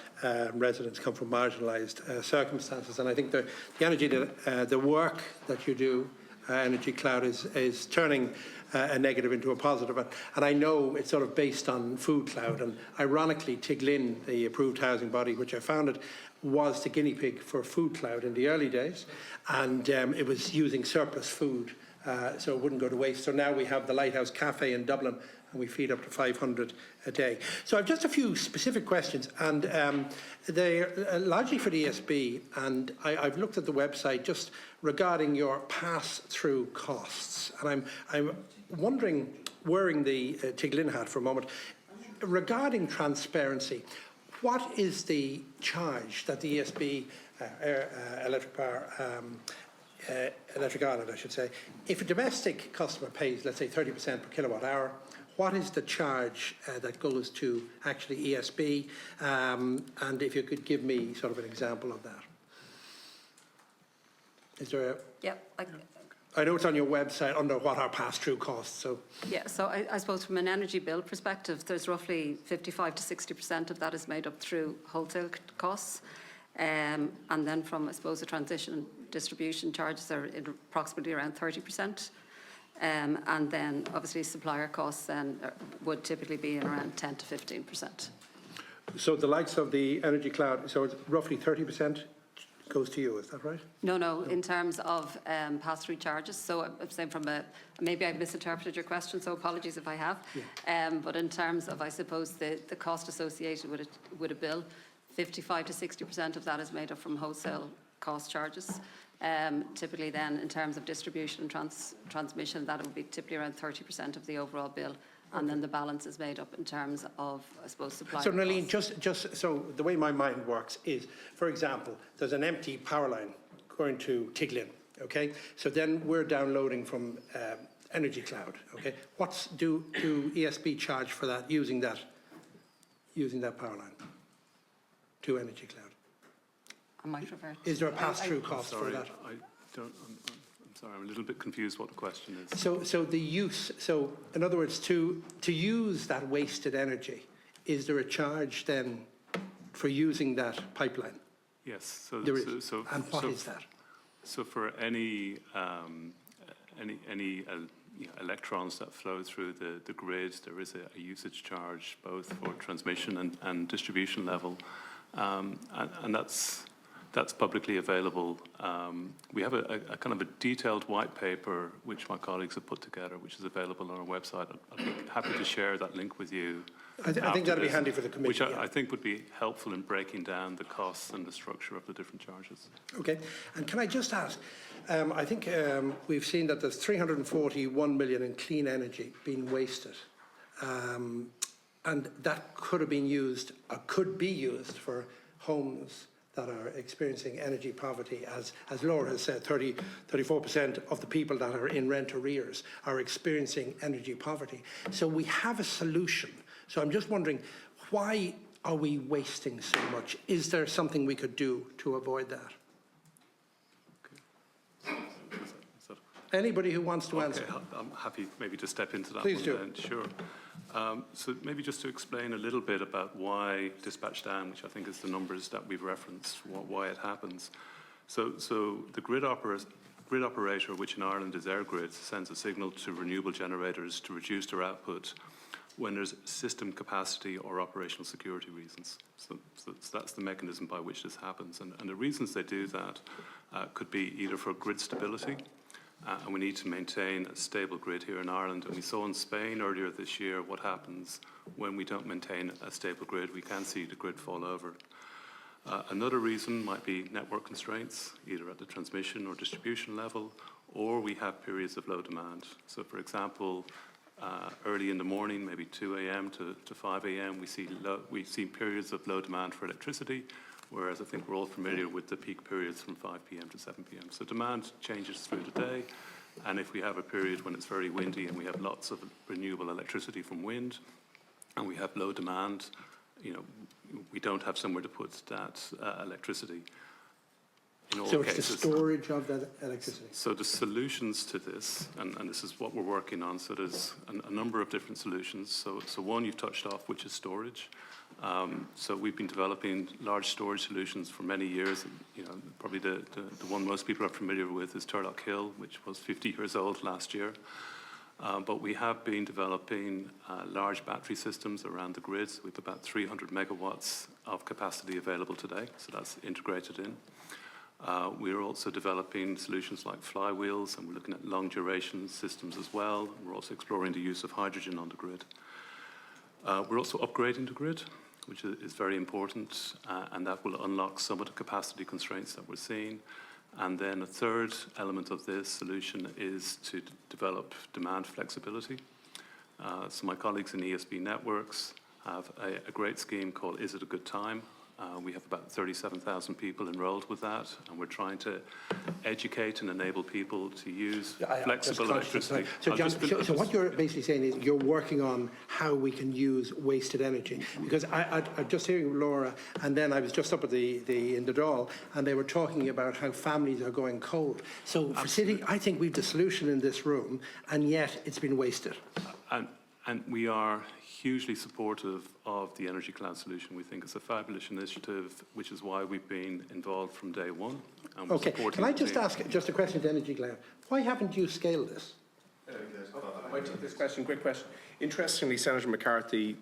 residents come from marginalised circumstances. And I think the work that you do, EnergyCloud, is turning a negative into a positive. And I know it's sort of based on Food Cloud. And ironically, Tiglin, the approved housing body, which I founded, was the guinea pig for Food Cloud in the early days. And it was using surplus food, so it wouldn't go to waste. So now we have the Lighthouse Cafe in Dublin, and we feed up to 500 a day. So I've just a few specific questions, and they're largely for the ESB, and I've looked at the website just regarding your pass-through costs. And I'm wondering, wearing the Tiglin hat for a moment, regarding transparency, what is the charge that the ESB, Electric Ireland, I should say, if a domestic customer pays, let's say, 30% per kilowatt hour, what is the charge that goes to actually ESB? And if you could give me sort of an example of that. Is there a... Yep. I know it's on your website under what are pass-through costs. So yeah, so I suppose from an energy bill perspective, there's roughly 55 to 60% of that is made up through wholesale costs. And then from, I suppose, the transition distribution charges are approximately around 30%. And then obviously supplier costs then would typically be in around 10 to 15%. So the likes of the EnergyCloud, so it's roughly 30% goes to you, is that right? No, in terms of pass-through charges. So I'm saying maybe I've misinterpreted your question, so apologies if I have. Yeah. But in terms of, I suppose, the cost associated with a bill, 55 to 60% of that is made up from wholesale cost charges. Typically then, in terms of distribution and transmission, that would be typically around 30% of the overall bill. And then the balance is made up in terms of, I suppose, supply. So, Nalene, just so the way my mind works is, for example, there's an empty power line going to Tiglin, okay? So then we're downloading from EnergyCloud, okay? What do ESB charge for that, using that power line to EnergyCloud? I might revert. Is there a pass-through cost for that? I'm sorry, I'm a little bit confused what the question is. So the use, so in other words, to use that wasted energy, is there a charge then for using that pipeline? Yes. There is. And what is that? So for any electrons that flow through the grid, there is a usage charge both for transmission and distribution level, and that's publicly available. We have a kind of a detailed white paper which my colleagues have put together, which is available on our website. I'd be happy to share that link with you. I think that'd be handy for the committee. Which I think would be helpful in breaking down the costs and the structure of the different charges. Okay, and can I just ask, I think we've seen that there's 341 million in clean energy being wasted. And that could have been used, or could be used for homes that are experiencing energy poverty. As Laura has said, 34% of the people that are in rent arrears are experiencing energy poverty. So we have a solution. So I'm just wondering, why are we wasting so much? Is there something we could do to avoid that? Okay. Anybody who wants to answer. I'm happy maybe to step into that. Please do. Then. Sure. So maybe just to explain a little bit about why dispatch down, which I think is the numbers that we've referenced, why it happens. So the grid operators grid operator, which in Ireland is EirGrid, sends a signal to renewable generators to reduce their output when there's system capacity or operational security reasons. So that's the mechanism by which this happens. And the reasons they do that could be either for grid stability, and we need to maintain a stable grid here in Ireland. And we saw in Spain earlier this year what happens when we don't maintain a stable grid. We can see the grid fall over. Another reason might be network constraints, either at the transmission or distribution level, or we have periods of low demand. So, for example, early in the morning, maybe 2 a.m. to 5 a.m., we see periods of low demand for electricity, whereas I think we're all familiar with the peak periods from 5 p.m. to 7 p.m. So demand changes through the day, and if we have a period when it's very windy and we have lots of renewable electricity from wind, and we have low demand, we don't have somewhere to put that electricity. In all So cases. it's the storage of that electricity? So the solutions to this, and this is what we're working on, so there's a number of different solutions. So one you've touched off, which is storage. So we've been developing large storage solutions for many years. Probably the one most people are familiar with is Turlock Hill, which was 50 years old last year. But we have been developing large battery systems around the grids with about 300 megawatts of capacity available today, so that's integrated in. We're also developing solutions like flywheels, and we're looking at long duration systems as well. We're also exploring the use of hydrogen on the grid. We're also upgrading the grid, which is very important, and that will unlock some of the capacity constraints that we're seeing. And then a third element of this solution is to develop demand flexibility. So my colleagues in ESB Networks have a great scheme called Is It a Good Time? We have about 37,000 people enrolled with that, and we're trying to educate and enable people to use flexible electricity. So, John, so what you're basically saying is you're working on how we can use wasted energy. Because I'm just hearing Laura, and then I was just up at in the Dáil, and they were talking about how families are going cold. So for City, I think we've the solution in this room, and yet it's been wasted. And we are hugely supportive of the EnergyCloud solution. We think it's a fabulous initiative, which is why we've been involved from day one. And we're Okay, can I just team. ask just a question to EnergyCloud? Why haven't you scaled this? I might take this question, quick question. Interestingly, Senator McCarthy,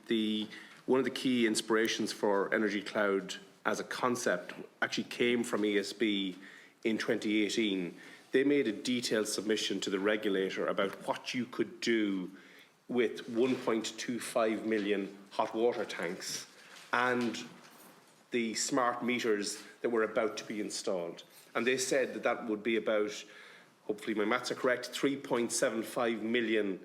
one of the key inspirations for EnergyCloud as a concept actually came from ESB in 2018. They made a detailed submission to the regulator about what you could do with 1.25 million hot water tanks and the smart meters that were about to be installed. And they said that that would be about, hopefully my maths are correct, 3.75 million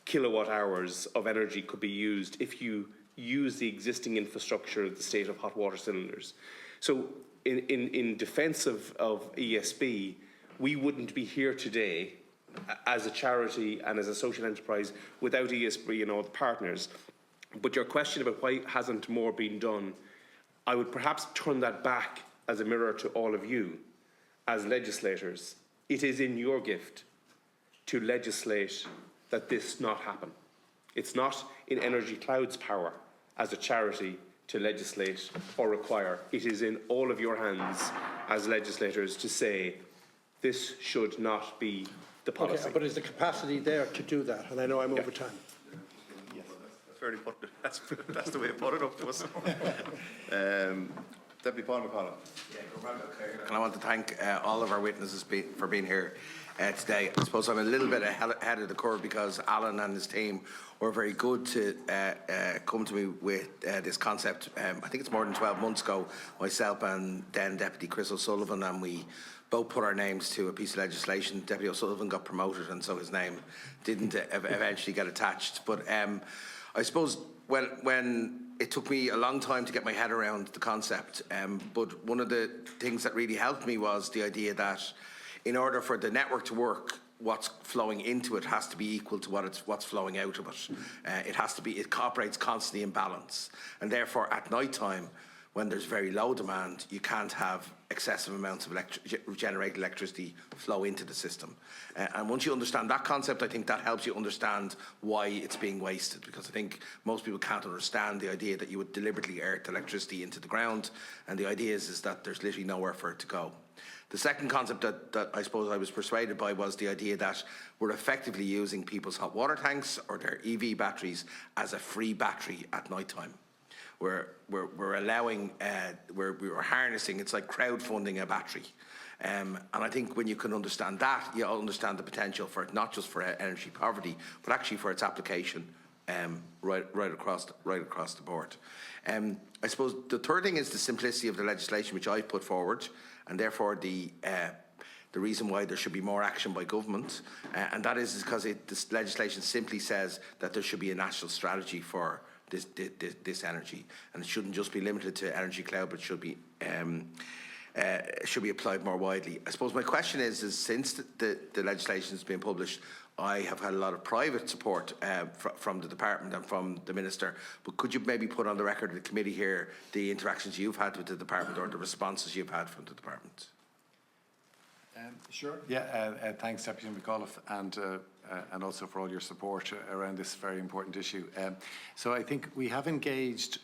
kilowatt hours of energy could be used if you use the existing infrastructure of the state of hot water cylinders. So in defence of ESB, we wouldn't be here today as a charity and as a social enterprise without ESB and all the partners. But your question about why hasn't more been done, I would perhaps turn that back as a mirror to all of you as legislators. It is in your gift to legislate that this not happen. It's not in EnergyCloud's power as a charity to legislate or require. It is in all of your hands as legislators to say this should not be the policy. Okay, but is the capacity there to do that? And I know I'm over time. Yes, that's fairly put. That's the way to put it up to us. Deputy Paul McConnell. And I want to thank all of our witnesses for being here today. I suppose I'm a little bit ahead of the curve because Alan and his team were very good to come to me with this concept. I think it's more than 12 months ago, myself and then Deputy Chris O'Sullivan, and we both put our names to a piece of legislation. Deputy O'Sullivan got promoted, and so his name didn't eventually get attached. But I suppose when it took me a long time to get my head around the concept, but one of the things that really helped me was the idea that in order for the network to work, what's flowing into it has to be equal to what's flowing out of it. It operates constantly in balance, and therefore at night time, when there's very low demand, you can't have excessive amounts of generated electricity flow into the system. And once you understand that concept, I think that helps you understand why it's being wasted, because I think most people can't understand the idea that you would deliberately earth electricity into the ground, and the idea is that there's literally nowhere for it to go. The second concept that I suppose I was persuaded by was the idea that we're effectively using people's hot water tanks or their EV batteries as a free battery at night time. We're allowing, we're harnessing, it's like crowdfunding a battery. And I think when you can understand that, you understand the potential for it, not just for energy poverty, but actually for its application right across the board. I suppose the third thing is the simplicity of the legislation which I put forward, and therefore the reason why there should be more action by government, and that is because this legislation simply says that there should be a national strategy for this energy, and it shouldn't just be limited to EnergyCloud, but should be applied more widely. I suppose my question is since the legislation has been published, I have had a lot of private support from the department and from the minister, but could you maybe put on the record of the committee here the interactions you've had with the department or the responses you've had from the department? Sure. Yeah, thanks, Deputy McAuliffe, and also for all your support around this very important issue. So I think we have engaged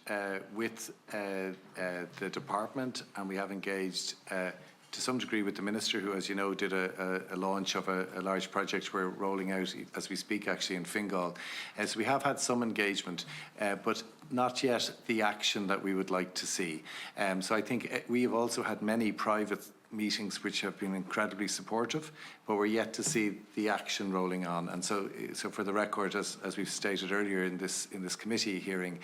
with the department, and we have engaged to some degree with the Minister, who, as you know, did a launch of a large project we're rolling out as we speak, actually, in Fingal. So we have had some engagement, but not yet the action that we would like to see. So I think we have also had many private meetings which have been incredibly supportive, but we're yet to see the action rolling on. And so for the record, as we've stated earlier in this committee hearing,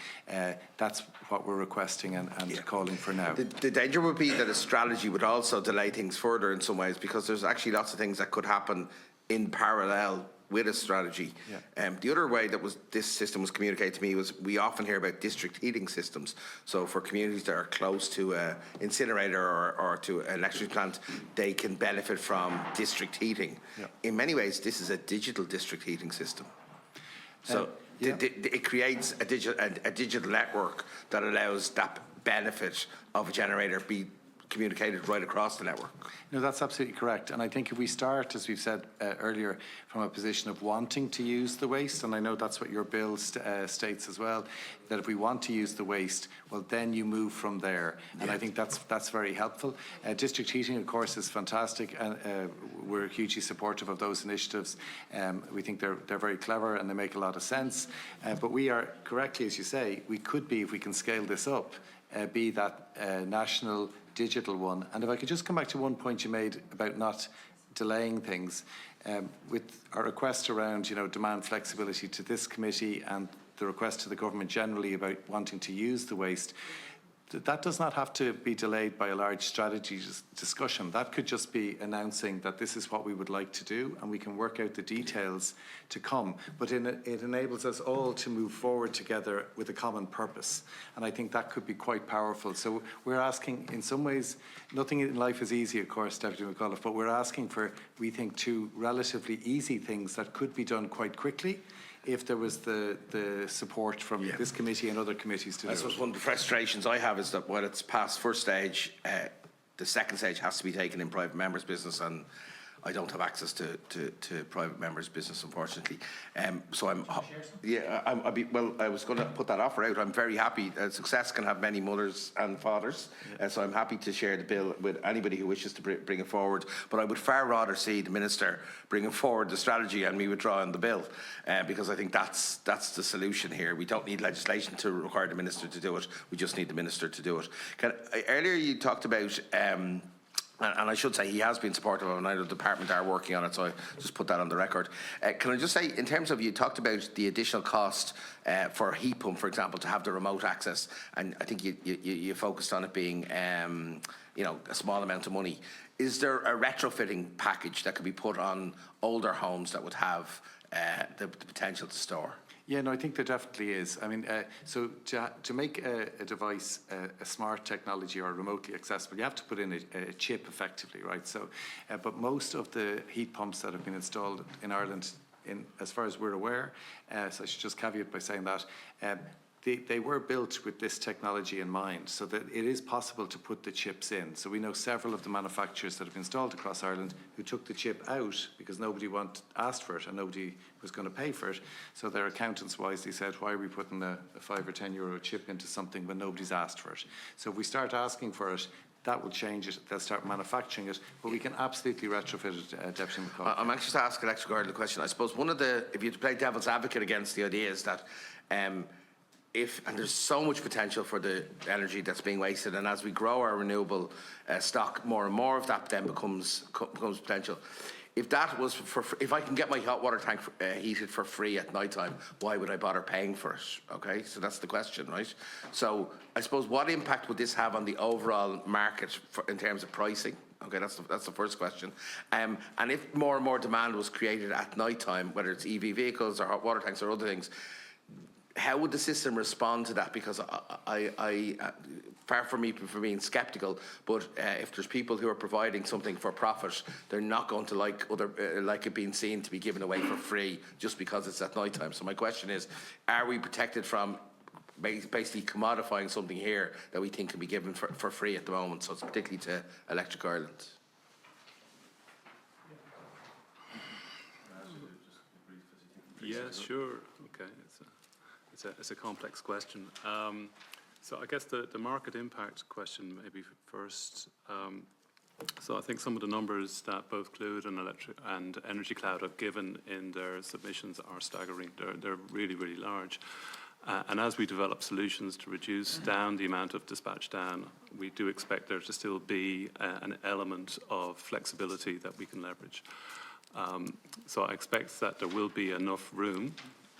that's what we're requesting and calling for now. The danger would be that a strategy would also delay things further in some ways, because there's actually lots of things that could happen in parallel with a strategy. Yeah. The other way that this system was communicated to me was we often hear about district heating systems. So for communities that are close to an incinerator or to an electricity plant, they can benefit from district heating. Yeah. In many ways, this is a digital district heating system. So it creates a digital network that allows that benefit of a generator be communicated right across the network. No, that's absolutely correct. And I think if we start, as we've said earlier, from a position of wanting to use the waste, and I know that's what your bill states as well, that if we want to use the waste, well, then you move from there. And I think that's very helpful. District heating, of course, is fantastic, and we're hugely supportive of those initiatives. We think they're very clever and they make a lot of sense. But we are, correctly, as you say, we could be, if we can scale this up, be that national digital one. And if I could just come back to one point you made about not delaying things, with our request around demand flexibility to this committee and the request to the government generally about wanting to use the waste, that does not have to be delayed by a large strategy discussion. That could just be announcing that this is what we would like to do, and we can work out the details to come. But it enables us all to move forward together with a common purpose. And I think that could be quite powerful. So we're asking, in some ways, nothing in life is easy, of course, Deputy McAuliffe, but we're asking for, we think, two relatively easy things that could be done quite quickly if there was the support from this committee and other committees to do it. I suppose one of the frustrations I have is that while it's past first stage, the second stage has to be taken in private members' business, and I don't have access to private members' business, unfortunately. So I was going to put that offer out. I'm very happy. Success can have many mothers and fathers, so I'm happy to share the bill with anybody who wishes to bring it forward. But I would far rather see the Minister bringing forward the strategy and me withdrawing the bill, because I think that's the solution here. We don't need legislation to require the Minister to do it. We just need the Minister to do it. Earlier you talked about and I should say he has been supportive of it, and I know the department are working on it, so I just put that on the record. Can I just say, in terms of, you talked about the additional cost for a heat pump, for example, to have the remote access, and I think you focused on it being a small amount of money. Is there a retrofitting package that could be put on older homes that would have the potential to store? Yeah, no, I think there definitely is. I mean, so to make a device a smart technology or remotely accessible, you have to put in a chip effectively, right? So, but most of the heat pumps that have been installed in Ireland, as far as we're aware, so I should just caveat by saying that, they were built with this technology in mind, so that it is possible to put the chips in. So we know several of the manufacturers that have installed across Ireland who took the chip out because nobody asked for it and nobody was going to pay for it. So their accountants wisely said, why are we putting a 5 or 10 euro chip into something when nobody's asked for it? So if we start asking for it, that will change it. They'll start manufacturing it, but we can absolutely retrofit it, Deputy McCall. I'm anxious to ask Electric Ireland a question. I suppose one of the, if you play devil's advocate against the idea, is that and there's so much potential for the energy that's being wasted, and as we grow our renewable stock, more and more of that then becomes potential. If that was if I can get my hot water tank heated for free at night time, why would I bother paying for it? Okay, so that's the question, right? So I suppose what impact would this have on the overall market in terms of pricing? Okay, that's the first question. And if more and more demand was created at night time, whether it's EV vehicles or hot water tanks or other things, how would the system respond to that? Because I far from me from being sceptical, but if there's people who are providing something for profit, they're not going to like it being seen to be given away for free just because it's at night time. So my question is, are we protected from basically commodifying something here that we think can be given for free at the moment? So it's particularly to Electric Ireland. Yeah, sure. Okay, it's a complex question. So I guess the market impact question maybe first. So I think some of the numbers that both Clúid and EnergyCloud have given in their submissions are staggering. They're really, really large. And as we develop solutions to reduce down the amount of dispatch down, we do expect there to still be an element of flexibility that we can leverage. So I expect that there will be enough room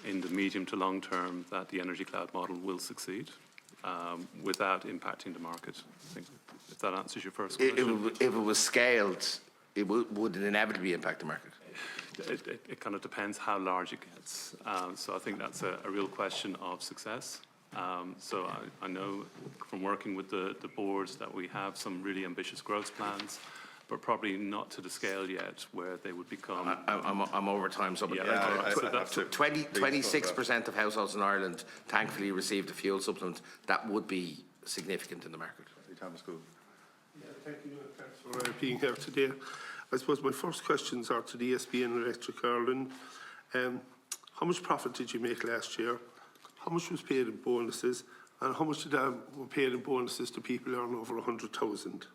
in the medium to long term that the EnergyCloud model will succeed without impacting the market. I think if that answers your first question. If it was scaled, would it inevitably impact the market? It kind of depends how large it gets. So I think that's a real question of success. So I know from working with the boards that we have some really ambitious growth plans, but probably not to the scale yet where they would become... I'm over time, so... Yeah, 26% of households in Ireland thankfully received a fuel supplement. That would be significant in the market. Thomas, go. Yeah, thank you. Thanks for being here today. I suppose my first questions are to the ESB and Electric Ireland. How much profit did you make last year? How much was paid in bonuses? And how much were paid in bonuses to people who earn over 100,000?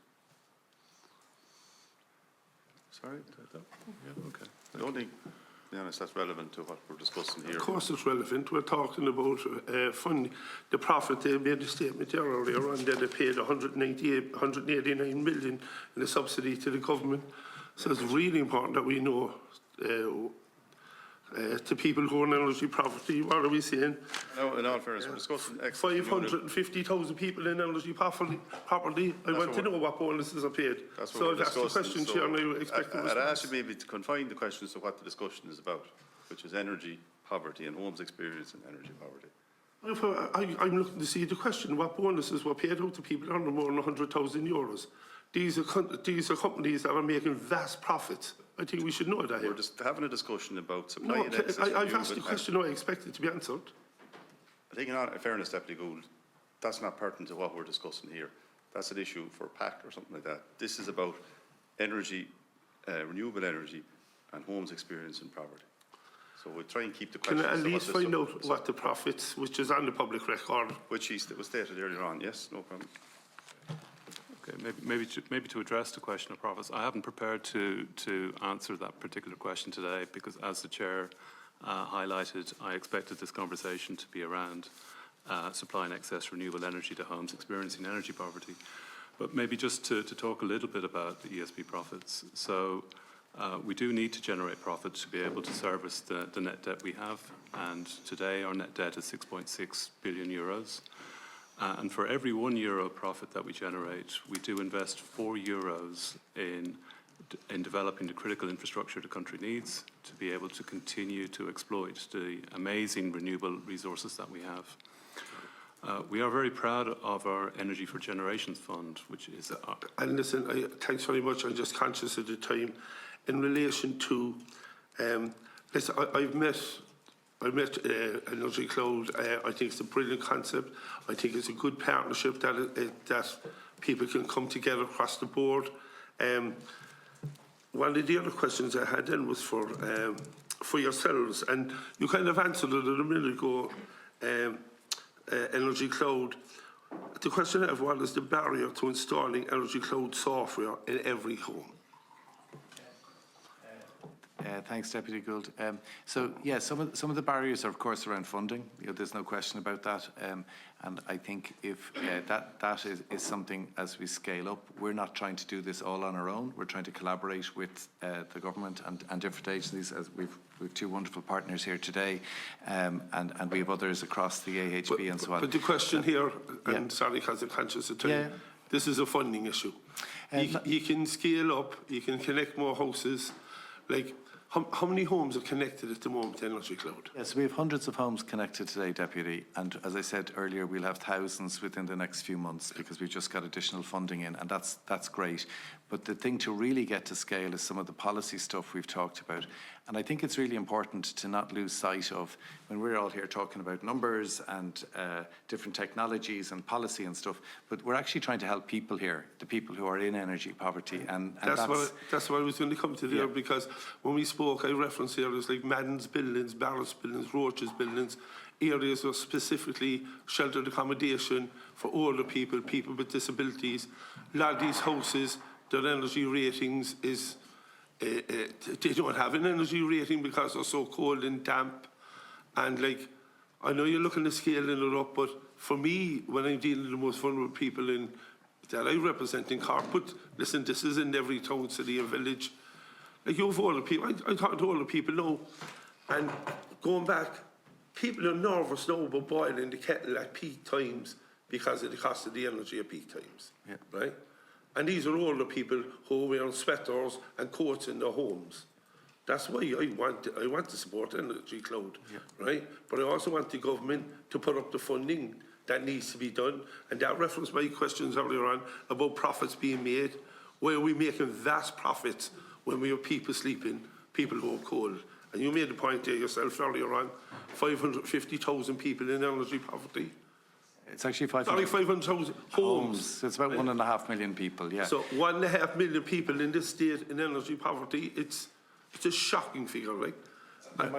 Sorry? Yeah, okay. I don't think, to be honest, that's relevant to what we're discussing here. Of course it's relevant. We're talking about funding the profit. They made a statement there earlier on that they paid 189 million in a subsidy to the government. So it's really important that we know to people who own energy property, what are we saying? No, in all fairness, we're discussing... 550,000 people in energy property. I want to know what bonuses are paid. So I've asked the question, Chair, and I expect a response. I'd ask you maybe to confine the questions to what the discussion is about, which is energy poverty and homes experience in energy poverty. I'm looking to see the question, what bonuses were paid out to people earning more than 100,000 euros. These are companies that are making vast profits. I think we should know that here. We're just having a discussion about supply and excess. I've asked the question, I expect it to be answered. I think in all fairness, Deputy Gould, that's not pertinent to what we're discussing here. That's an issue for PAC or something like that. This is about energy, renewable energy and homes experience in poverty. So we'll try and keep the question. Can I at least find out what the profits, which is on the public record? Which was stated earlier on, yes, no problem. Okay, maybe to address the question of profits, I haven't prepared to answer that particular question today because, as the Chair highlighted, I expected this conversation to be around supplying excess renewable energy to homes experiencing energy poverty. But maybe just to talk a little bit about the ESB profits. So we do need to generate profits to be able to service the net debt we have, and today our net debt is 6.6 billion euros. And for every €1 profit that we generate, we do invest €4 in developing the critical infrastructure the country needs to be able to continue to exploit the amazing renewable resources that we have. We are very proud of our Energy for Generations Fund, which is... And listen, thanks very much. I'm just conscious of the time. In relation to... listen, I met EnergyCloud. I think it's a brilliant concept. I think it's a good partnership that people can come together across the board. One of the other questions I had then was for yourselves, and you kind of answered it a minute ago, EnergyCloud. The question I have, what is the barrier to installing EnergyCloud software in every home? Thanks, Deputy Gould. So, yeah, some of the barriers are, of course, around funding. There's no question about that. And I think if that is something as we scale up, we're not trying to do this all on our own. We're trying to collaborate with the government and different agencies. As we've two wonderful partners here today, and we have others across the AHB and so on. But the question here, and sorry, because I'm conscious of time, this is a funding issue. You can scale up, you can connect more houses. Like, how many homes are connected at the moment to EnergyCloud? Yes, we have hundreds of homes connected today, Deputy, and as I said earlier, we'll have thousands within the next few months because we've just got additional funding in, and that's great. But the thing to really get to scale is some of the policy stuff we've talked about. And I think it's really important to not lose sight of, when we're all here talking about numbers and different technologies and policy and stuff, but we're actually trying to help people here, the people who are in energy poverty. And that's what I was going to come to there, because when we spoke, I referenced areas like Madden's buildings, Barrett's buildings, Roach's buildings, areas of specifically sheltered accommodation for older people, people with disabilities. A lot of these houses, their energy ratings is, they don't have an energy rating because they're so cold and damp. And like, I know you're looking at scaling it up, but for me, when I'm dealing with the most vulnerable people that I represent in Cork, but listen, this is in every town, city and village. Like, you have older people, I talk to older people now, and going back, people are nervous now about boiling the kettle at peak times because of the cost of the energy at peak times, right? And these are older people who are wearing sweaters and coats in their homes. That's why I want to support EnergyCloud, right? But I also want the government to put up the funding that needs to be done. And that referenced my questions earlier on about profits being made. Where are we making vast profits when we have people sleeping, people who are cold? And you made the point there yourself earlier on, 550,000 people in energy poverty. It's actually 500,000 homes. It's about 1.5 million people, yeah. So 1.5 million people in this state in energy poverty, it's a shocking figure, right?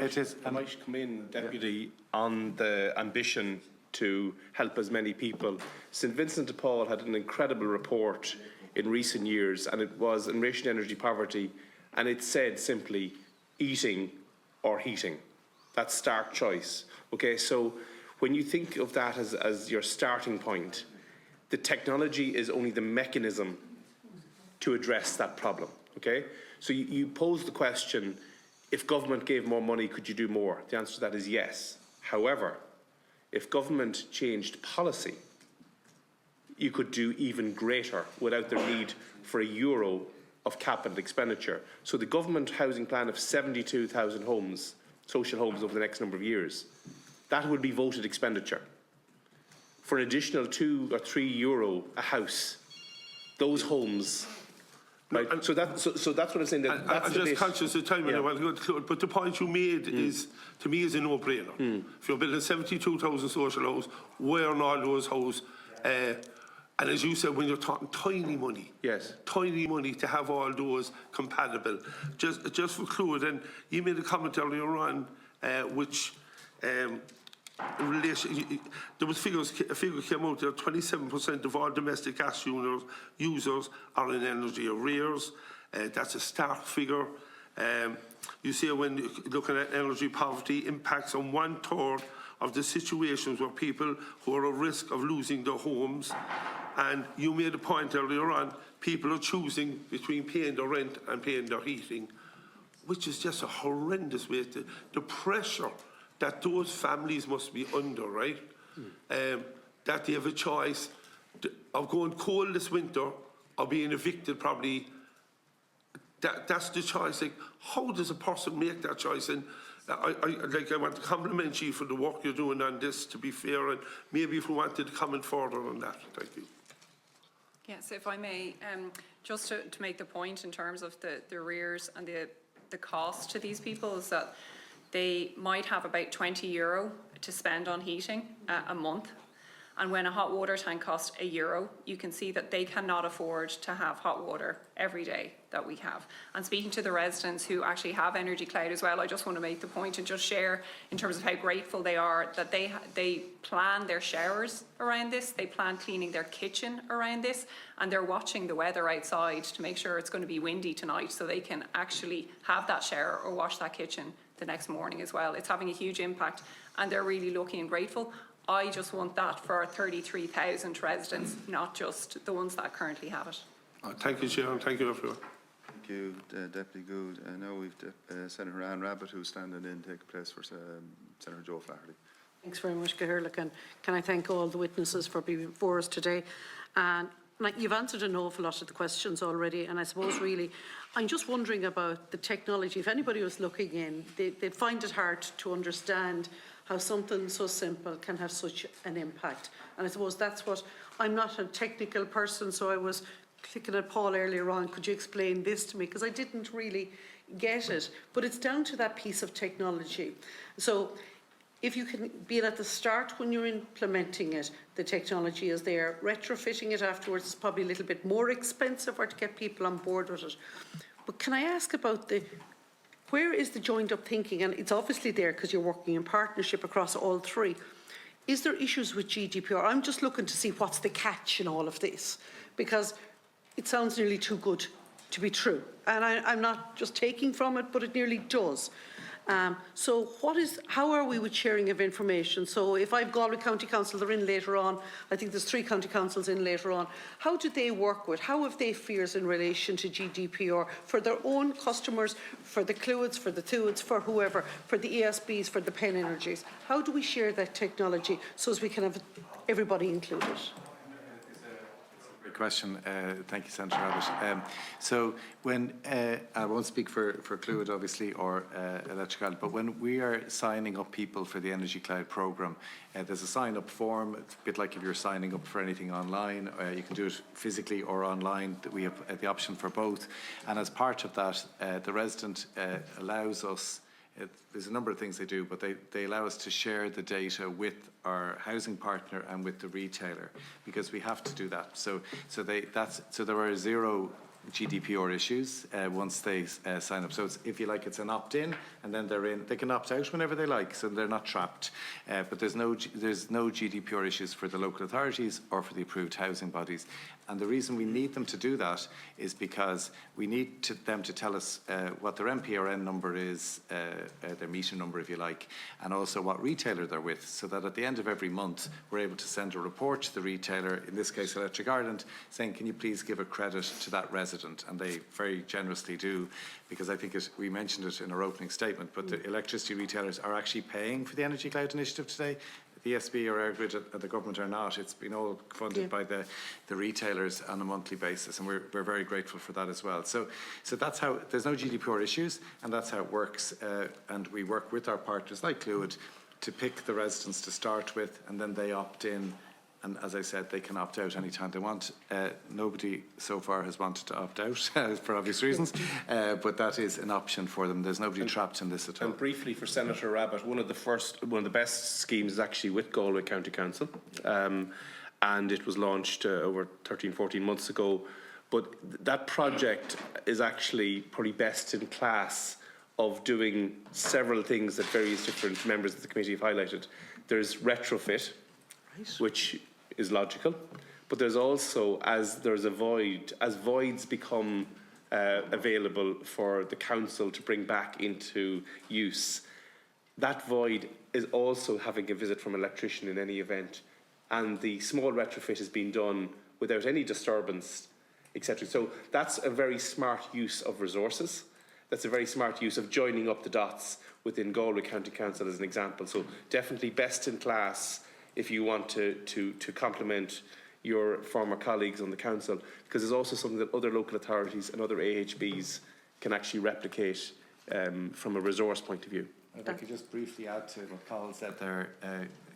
It is. I might come in, Deputy, on the ambition to help as many people. St Vincent de Paul had an incredible report in recent years, and it was in relation to energy poverty, and it said simply, eating or heating. That's stark choice. Okay, so when you think of that as your starting point, the technology is only the mechanism to address that problem, okay? So you pose the question, if government gave more money, could you do more? The answer to that is yes. However, if government changed policy, you could do even greater without the need for €1 of capital expenditure. So the government housing plan of 72,000 homes, social homes over the next number of years, that would be voted expenditure. For an additional €2 or €3 a house, those homes, right? So that's what I'm saying. I'm just conscious of time, and I want to go to close. But the point you made is, to me, is a no-brainer. If you're building 72,000 social houses, where are all those houses? And as you said, when you're talking tiny money, tiny money to have all those compatible. Just for clue, then you made a comment earlier on, which. There was a figure came out there, 27% of all domestic gas users are in energy arrears. That's a stark figure. You see, when looking at energy poverty, impacts on 1/3 of the situations where people who are at risk of losing their homes. And you made a point earlier on, people are choosing between paying their rent and paying their heating, which is just a horrendous way to, the pressure that those families must be under, right? That they have a choice of going cold this winter or being evicted probably. That's the choice. Like, how does a person make that choice? And I want to compliment you for the work you're doing on this, to be fair, and maybe if we wanted to comment further on that. Thank you. Yes, if I may, just to make the point in terms of the arrears and the cost to these people, is that they might have about €20 to spend on heating a month. And when a hot water tank costs €1, you can see that they cannot afford to have hot water every day that we have. And speaking to the residents who actually have EnergyCloud as well, I just want to make the point and just share in terms of how grateful they are that they plan their showers around this, they plan cleaning their kitchen around this, and they're watching the weather outside to make sure it's going to be windy tonight so they can actually have that shower or wash that kitchen the next morning as well. It's having a huge impact and they're really lucky and grateful. I just want that for our 33,000 residents, not just the ones that currently have it. Thank you, Chair, and thank you, everyone. Thank you, Deputy Gould. I know we've Senator Anne Rabbitte who's standing in, take place for Senator Joe Flaherty. Thanks very much, Cathaoirleach, and can I thank all the witnesses for being before us today. And you've answered an awful lot of the questions already, and I suppose really, I'm just wondering about the technology. If anybody was looking in, they'd find it hard to understand how something so simple can have such an impact. And I suppose that's what, I'm not a technical person, so I was clicking at Paul earlier on, could you explain this to me? Because I didn't really get it, but it's down to that piece of technology. So if you can be at the start when you're implementing it, the technology is there. Retrofitting it afterwards is probably a little bit more expensive or to get people on board with it. But can I ask about where is the joined up thinking? And it's obviously there because you're working in partnership across all three. Is there issues with GDPR? I'm just looking to see what's the catch in all of this, because it sounds nearly too good to be true. And I'm not just taking from it, but it nearly does. So how are we with sharing of information? So if I've Galway County Council, they're in later on, I think there's 3 county councils in later on, how do they work with, how have they fears in relation to GDPR for their own customers, for the Cluids, for the Thuids, for whoever, for the ESBs, for the Pen Energies? How do we share that technology so as we can have everybody included? Question. Thank you, Senator Rabbitte. So when, I won't speak for Clúid obviously or EnergyCloud, but when we are signing up people for the EnergyCloud programme, there's a sign-up form. It's a bit like if you're signing up for anything online. You can do it physically or online. We have the option for both. And as part of that, the resident allows us, there's a number of things they do, but they allow us to share the data with our housing partner and with the retailer, because we have to do that. So there are 0 GDPR issues once they sign up. So it's, if you like, it's an opt-in, and then they're in. They can opt out whenever they like, so they're not trapped. But there's no GDPR issues for the local authorities or for the approved housing bodies. And the reason we need them to do that is because we need them to tell us what their MPRN number is, their meter number, if you like, and also what retailer they're with, so that at the end of every month, we're able to send a report to the retailer, in this case Electric Ireland, saying, can you please give a credit to that resident? And they very generously do, because I think we mentioned it in our opening statement, but the electricity retailers are actually paying for the EnergyCloud initiative today. The ESB or EirGrid and the government are not. It's been all funded by the retailers on a monthly basis, and we're very grateful for that as well. So that's how, there's no GDPR issues, and that's how it works. And we work with our partners like Clúid to pick the residents to start with, and then they opt in. And as I said, they can opt out anytime they want. Nobody so far has wanted to opt out for obvious reasons, but that is an option for them. There's nobody trapped in this at all. And briefly for Senator Rabbitte, one of the best schemes is actually with Galway County Council, and it was launched over 13, 14 months ago. But that project is actually probably best in class of doing several things that various different members of the committee have highlighted. There's retrofit, which is logical, but there's also, as voids become available for the council to bring back into use, that void is also having a visit from an electrician in any event, and the small retrofit is being done without any disturbance, etc. So that's a very smart use of resources. That's a very smart use of joining up the dots within Galway County Council as an example. So definitely best in class if you want to complement your former colleagues on the council, because there's also something that other local authorities and other AHBs can actually replicate from a resource point of view. If I could just briefly add to what Paul said there,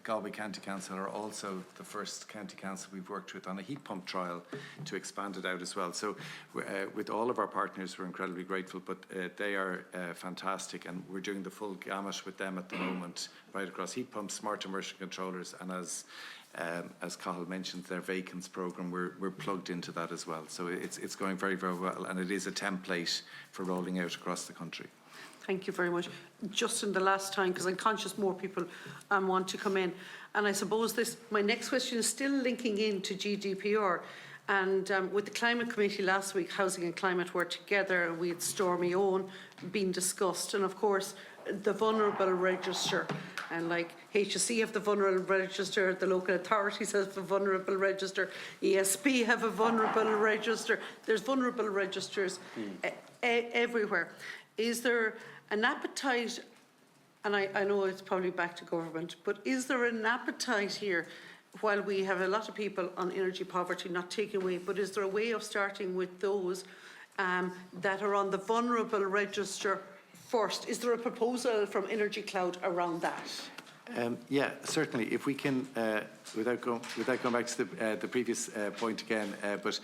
Galway County Council are also the first county council we've worked with on a heat pump trial to expand it out as well. So with all of our partners, we're incredibly grateful, but they are fantastic, and we're doing the full gamut with them at the moment, right across heat pumps, smart immersion controllers, and as Cathal mentioned, their vacants programme, we're plugged into that as well. So it's going very, very well, and it is a template for rolling out across the country. Thank you very much. Just in the last time, because I'm conscious more people want to come in, and I suppose my next question is still linking into GDPR. And with the Climate Committee last week, Housing and Climate were together. We had Stormy Owen being discussed, and of course the vulnerable register, and like HSE have the vulnerable register, the local authorities have the vulnerable register, ESB have a vulnerable register. There's vulnerable registers everywhere. Is there an appetite, and I know it's probably back to government, but is there an appetite here, while we have a lot of people on energy poverty not taken away, but is there a way of starting with those that are on the vulnerable register first? Is there a proposal from EnergyCloud around that? Yeah, certainly. If we can, without going back to the previous point again, but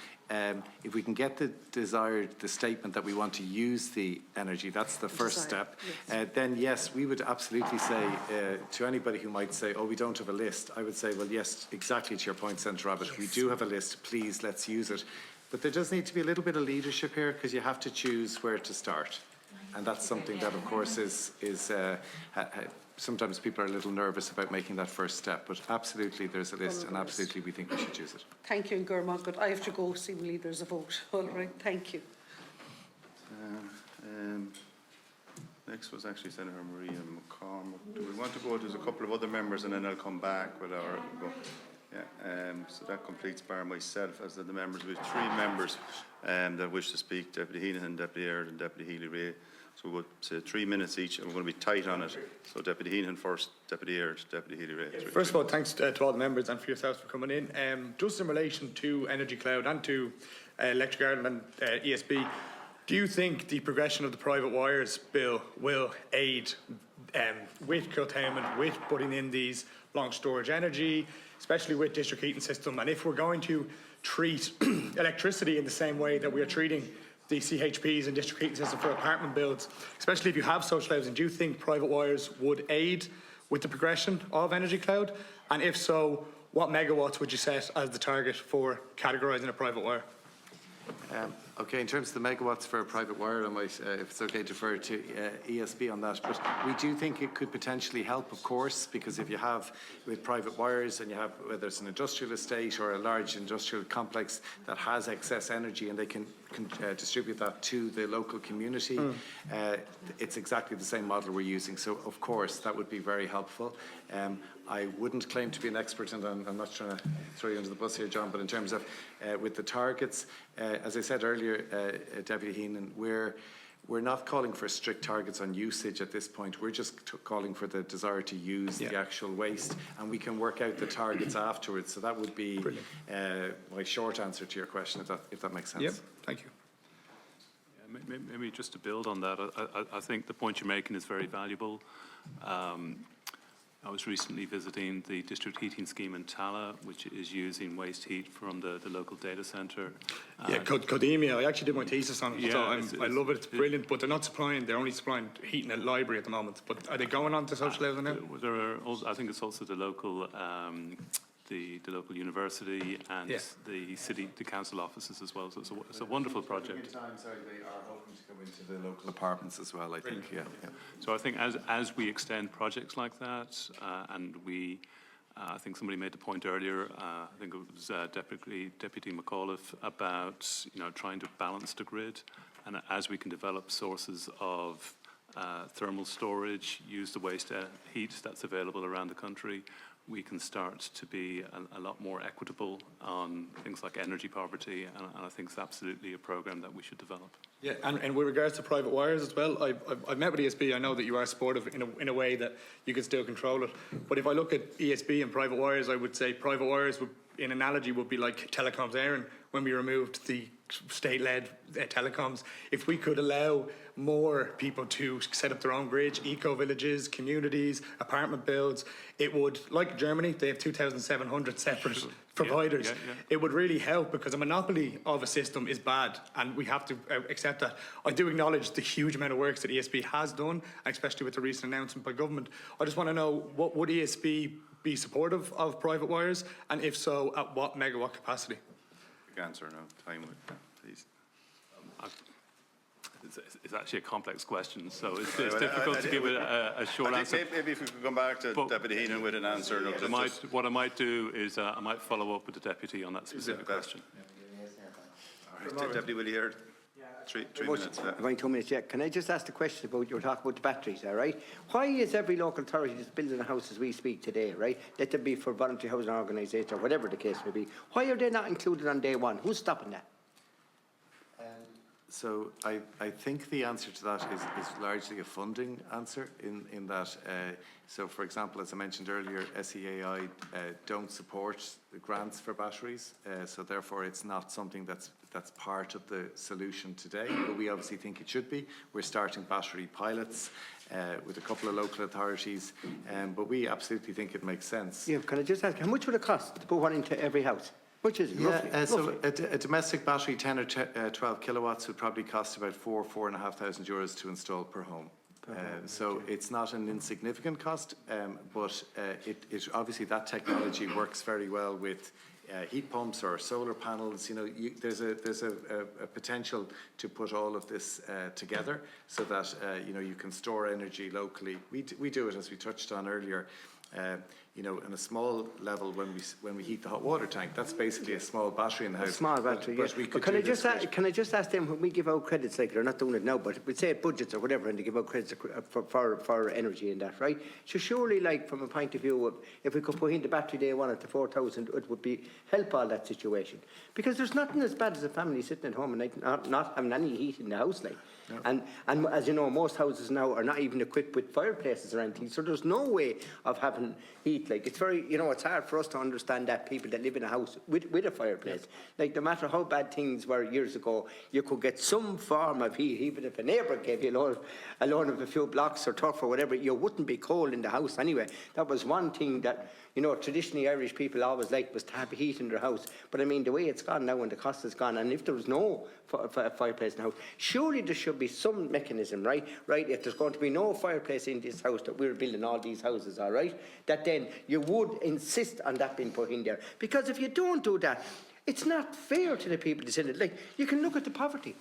if we can get the statement that we want to use the energy, that's the first step. Yes. Then yes, we would absolutely say to anybody who might say, oh, we don't have a list, I would say, well, yes, exactly to your point, Senator Abbott, yes. We do have a list, please, let's use it. But there does need to be a little bit of leadership here, because you have to choose where to start. And that's something that, of course, is sometimes people are a little nervous about making that first step, but absolutely there's a list, and absolutely we think we should use it. Thank you, Gurma, but I have to go, seemingly there's a vote. All right, thank you. Next was actually Senator Maria McCormick. Do we want to go? There's a couple of other members, and then I'll come back with our... Yeah, so that completes bar myself as the members. We have 3 members that wish to speak: Deputy Heenan, Deputy Aird and Deputy Healy-Rae. So we'll go to 3 minutes each, and we're going to be tight on it. So Deputy Heenan first, Deputy Aird, Deputy Healy-Rae. First of all, thanks to all the members and for yourselves for coming in. Just in relation to EnergyCloud and to Electric Ireland and ESB, do you think the progression of the private wires bill will aid with curtailment, with putting in these long storage energy, especially with district heating system? And if we're going to treat electricity in the same way that we are treating the CHPs and district heating system for apartment builds, especially if you have social housing, do you think private wires would aid with the progression of EnergyCloud? And if so, what megawatts would you set as the target for categorising a private wire? Okay, in terms of the megawatts for a private wire, I might, if it's okay, defer to ESB on that. But we do think it could potentially help, of course, because if you have with private wires and you have, whether it's an industrial estate or a large industrial complex that has excess energy and they can distribute that to the local community, it's exactly the same model we're using. So, of course, that would be very helpful. I wouldn't claim to be an expert, and I'm not trying to throw you under the bus here, John, but in terms of with the targets, as I said earlier, Deputy Heenan, we're not calling for strict targets on usage at this point. We're just calling for the desire to use the actual waste, and we can work out the targets afterwards. So that would be my short answer to your question, if that makes sense. Yep, thank you. Yeah, maybe just to build on that, I think the point you're making is very valuable. I was recently visiting the district heating scheme in Tala, which is using waste heat from the local data centre. Yeah, Codemia. I actually did my thesis on it. Yeah, so I love it. It's brilliant. But they're not supplying. They're only supplying heat in a library at the moment. But are they going on to social housing now? There are also, I think it's also the local the local university and the council offices as well. So it's a wonderful project. They are hoping to go into the local apartments as well, I think. Yeah. So I think as we extend projects like that, and we, I think somebody made the point earlier. I think it was Deputy McAuliffe about trying to balance the grid, and as we can develop sources of thermal storage, use the waste heat that's available around the country, we can start to be a lot more equitable on things like energy poverty, and I think it's absolutely a programme that we should develop. Yeah, and with regards to private wires as well, I've met with ESB. I know that you are supportive in a way that you can still control it. But if I look at ESB and private wires, I would say private wires, in analogy, would be like telecoms Éireann when we removed the state-led telecoms, if we could allow more people to set up their own grids, eco-villages, communities, apartment builds, it would, like Germany, they have 2,700 separate providers. It would really help, because a monopoly of a system is bad, and we have to accept that. I do acknowledge the huge amount of work that ESB has done, especially with the recent announcement by government. I just want to know, what would ESB be supportive of private wires, and if so, at what megawatt capacity? Answer now. Time with please. It's actually a complex question, so it's difficult to give a short answer. Maybe if we could come back to Deputy Heenan with an answer. What I might do is I might follow up with the Deputy on that specific question. All right, Deputy, will you hear? Three minutes. Going 2 minutes, yeah. Can I just ask the question about, you were talking about the batteries, all right? Why is every local authority that's building a house as we speak today, right? Let them be for voluntary housing organisations or whatever the case may be. Why are they not included on day one? Who's stopping that? So I think the answer to that is largely a funding answer in that, so for example, as I mentioned earlier, SEAI don't support the grants for batteries, so therefore it's not something that's part of the solution today, but we obviously think it should be. We're starting battery pilots with a couple of local authorities, but we absolutely think it makes sense. Yeah, can I just ask, how much would it cost to put one into every house? Which is roughly? So a domestic battery 10 or 12 kilowatts would probably cost about €4,500 to install per home. So it's not an insignificant cost, but it obviously that technology works very well with heat pumps or solar panels. You know, there's a potential to put all of this together so that you know, you can store energy locally. We do it, as we touched on earlier. You know, in a small level, when we heat the hot water tank, that's basically a small battery in the house. A small battery, yes. But can I just ask them, when we give out credits, like they're not doing it now, but we say budgets or whatever, and they give out credits for energy and that, right? So surely, like from a point of view of, if we could put in the battery day one at the 4,000, it would be help all that situation. Because there's nothing as bad as a family sitting at home and not having any heat in the house, like. No. And as you know, most houses now are not even equipped with fireplaces or anything, so there's no way of having heat. Like, it's very, you know, it's hard for us to understand that people that live in a house with a fireplace, like, no matter how bad things were years ago, you could get some form of heat. Even if a neighbour gave you a loan of a few blocks or turf or whatever, you wouldn't be cold in the house anyway. That was one thing that, you know, traditionally Irish people always liked, was to have heat in their house. But I mean, the way it's gone now and the cost has gone, and if there was no fireplace in the house, surely there should be some mechanism, right? If there's going to be no fireplace in this house that we're building all these houses, all right, that then you would insist on that being put in there. Because if you don't do that, it's not fair to the people that's in it. Like, you can look at the poverty.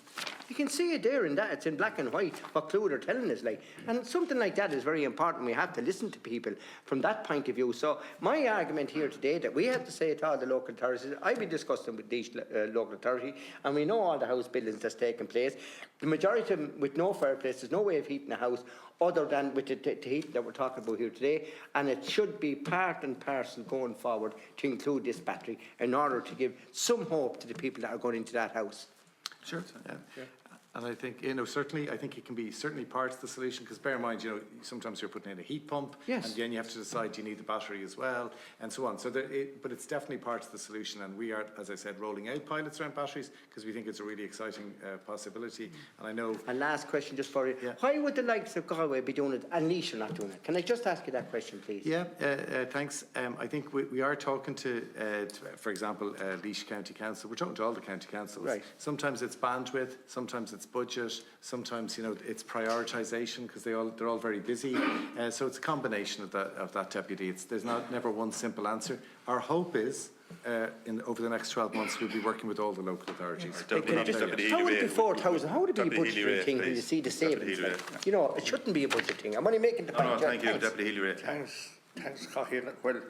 You can see it there in that. It's in black and white, what Clúid are telling us, like. And something like that is very important. We have to listen to people from that point of view. So my argument here today, that we have to say to all the local authorities, I've been discussing with these local authorities, and we know all the house buildings that's taking place. The majority of them with no fireplace, there's no way of heating a house other than with the heat that we're talking about here today, and it should be part and parcel going forward to include this battery in order to give some hope to the people that are going into that house. Sure. Yeah. And I think, you know, certainly, I think it can be certainly part of the solution, because bear in mind, you know, sometimes you're putting in a heat pump, yes, and then you have to decide, do you need the battery as well, and so on. So, but it's definitely part of the solution, and we are, as I said, rolling out pilots around batteries, because we think it's a really exciting possibility. And I know... And last question just for you. Yeah. Why would the likes of Galway be doing it and Laois are not doing it? Can I just ask you that question, please? Yeah, thanks. I think we are talking to, for example, Laois County Council. We're talking to all the county councils. Right. Sometimes it's bandwidth, sometimes it's budget, sometimes, you know, it's prioritisation, because they're all very busy. So it's a combination of that, Deputy. There's never one simple answer. Our hope is, over the next 12 months, we'll be working with all the local authorities. How would it be 4,000? How would it be a budgetary thing when you see the savings? Like, you know, it shouldn't be a budget thing. I'm only making the point. Thank you, Deputy Healy-Rae. Thanks, Cathaoirleach. Well,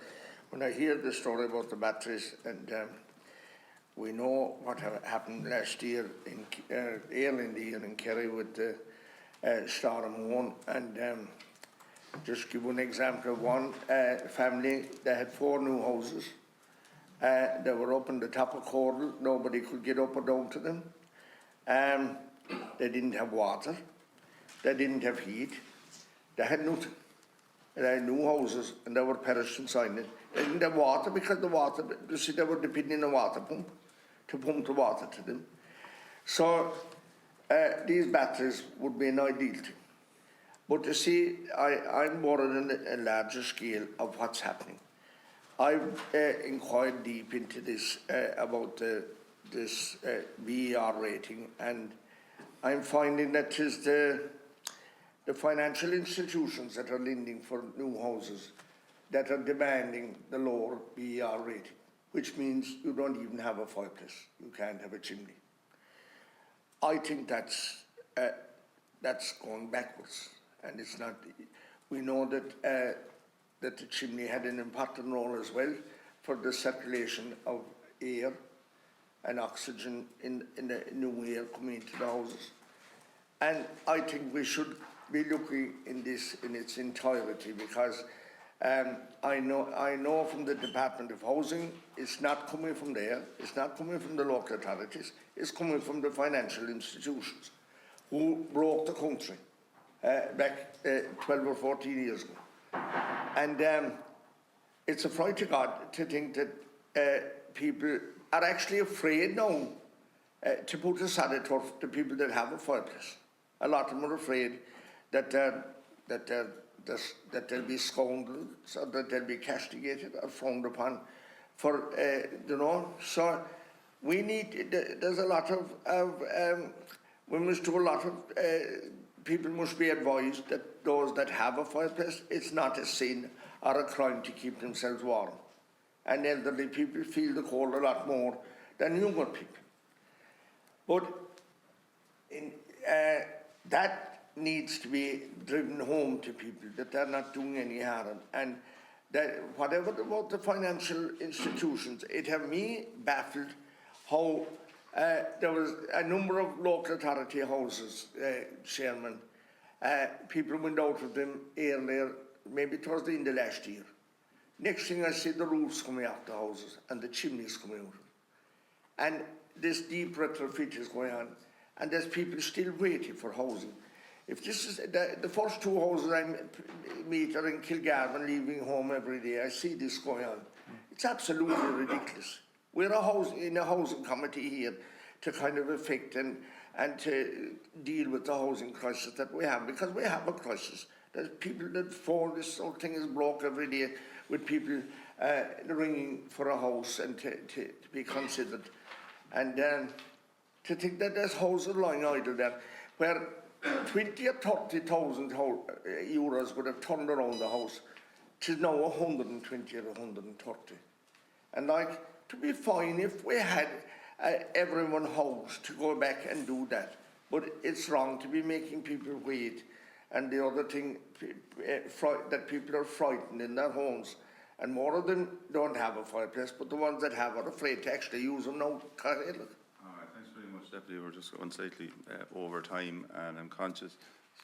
when I hear the story about the batteries, and we know what happened last year early in the year in Kerry with the Storm 1, and just give one example of one family. They had 4 new houses. They were up on the top of Cordal. Nobody could get up or down to them. They didn't have water. They didn't have heat. They had nothing. They had new houses, and they were perished inside it. They didn't have water because the water, you see, they were depending on a water pump to pump the water to them. So these batteries would be an ideal thing. But you see, I'm more on a larger scale of what's happening. I've inquired deep into this about this BER rating, and I'm finding that it is the financial institutions that are lending for new houses that are demanding the lower BER rating, which means you don't even have a fireplace. You can't have a chimney. I think that's going backwards, and it's not. We know that that the chimney had an important role as well for the circulation of air and oxygen in the new air coming into the houses. And I think we should be looking in this in its entirety, because I know from the Department of Housing, it's not coming from there, it's not coming from the local authorities, it's coming from the financial institutions who broke the country back 12 or 14 years ago. And it's a fright to God to think that people are actually afraid now to put aside a turf to people that have a fireplace. A lot of them are afraid that they'll be scoundrels, or that they'll be castigated or frowned upon for, So we need, there's a lot of we must do a lot of, people must be advised that those that have a fireplace, it's not a sin or a crime to keep themselves warm. And elderly people feel the cold a lot more than younger people. But that needs to be driven home to people, that they're not doing any harm. And that whatever about the financial institutions, it have me baffled how there was a number of local authority houses, Chairman, people went out of them earlier, maybe towards the end of last year. Next thing I see the roofs coming out the houses and the chimneys coming out. And this deep retrofit is going on, and there's people still waiting for housing. If this is the first two houses I meet are in Kilgarvan, leaving home every day, I see this going on. It's absolutely ridiculous. We're in a housing committee here to kind of affect and to deal with the housing crisis that we have, because we have a crisis. There's people that fall, this whole thing is broke every day with people ringing for a house and to be considered. And to think that there's houses lying idle there where 20 or 30,000 euros would have turned around the house, which is now 120 or 130. And to be fine if we had everyone house to go back and do that. But it's wrong to be making people wait. And the other thing, that people are frightened in their homes. And more of them don't have a fireplace, but the ones that have are afraid to actually use them now. All right, thanks very much, Deputy. We're just going slightly over time, and I'm conscious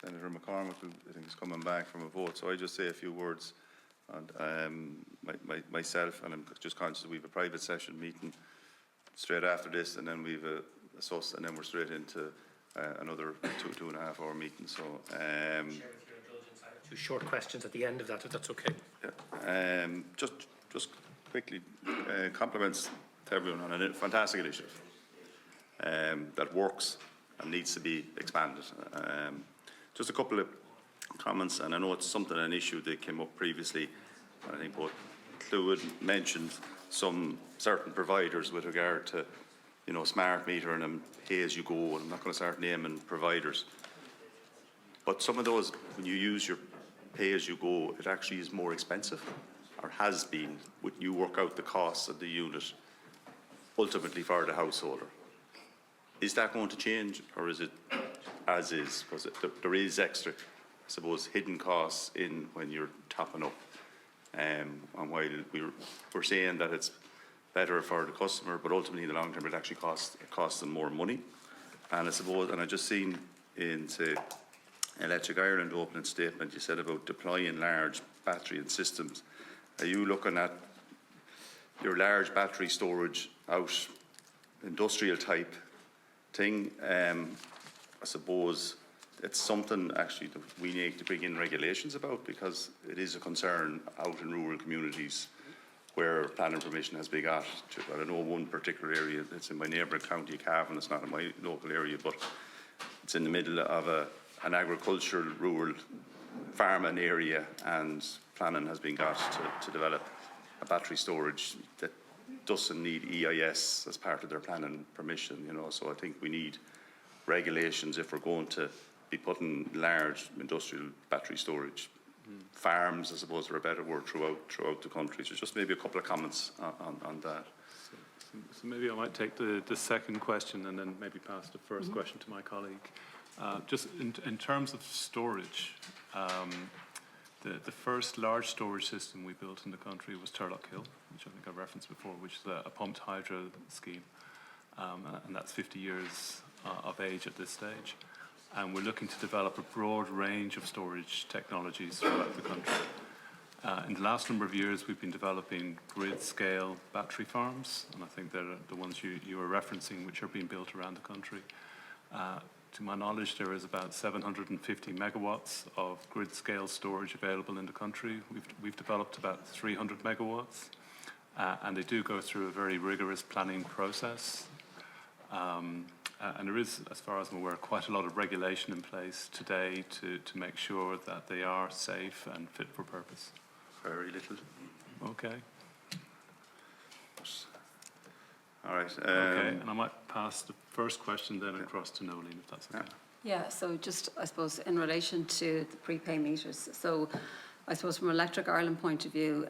Senator McCormick, I think, is coming back from a vote. So I just say a few words on myself, and I'm just conscious we have a private session meeting straight after this, and then we've a SUS, and then we're straight into another 2.5 hour meeting. So, two short questions at the end of that, if that's okay. Yeah. Just quickly, compliments to everyone on a fantastic initiative that works and needs to be expanded. Just a couple of comments, and I know it's an issue that came up previously. I think both Clúid mentioned some certain providers with regard to, smart metering and pay as you go, and I'm not going to start naming providers. But some of those, when you use your pay as you go, it actually is more expensive, or has been, when you work out the costs of the unit ultimately for the householder. Is that going to change, or is it as is? Because there is extra, I suppose, hidden costs in when you're topping up. And while we're saying that it's better for the customer, but ultimately in the long term it actually costs them more money. And I suppose, and I just seen in, say, Electric Ireland opening statement, you said about deploying large battery and systems. Are you looking at your large battery storage out, industrial type thing? I suppose it's something actually that we need to bring in regulations about, because it is a concern out in rural communities where planning permission has been got. I don't know one particular area. It's in my neighbouring county, Cavan. It's not in my local area, but it's in the middle of an agricultural, rural farming area, and planning has been got to develop a battery storage that doesn't need EIS as part of their planning permission, you know. So I think we need regulations if we're going to be putting large industrial battery storage farms, I suppose, are a better word, throughout the country. So just maybe a couple of comments on that. So maybe I might take the second question and then maybe pass the first question to my colleague. Just in terms of storage, the first large storage system we built in the country was Turlock Hill, which I think I referenced before, which is a pumped hydro scheme, and that's 50 years of age at this stage. And we're looking to develop a broad range of storage technologies throughout the country. In the last number of years, we've been developing grid-scale battery farms, and I think they're the ones you were referencing, which are being built around the country. To my knowledge, there is about 750 megawatts of grid-scale storage available in the country. We've developed about 300 megawatts, and they do go through a very rigorous planning process. And there is, as far as I'm aware, quite a lot of regulation in place today to make sure that they are safe and fit for purpose. Very little. Okay. All right. Okay, and I might pass the first question then across to Nolene, if that's okay. Yeah, so just, I suppose, in relation to the prepay meters. So I suppose from Electric Ireland point of view,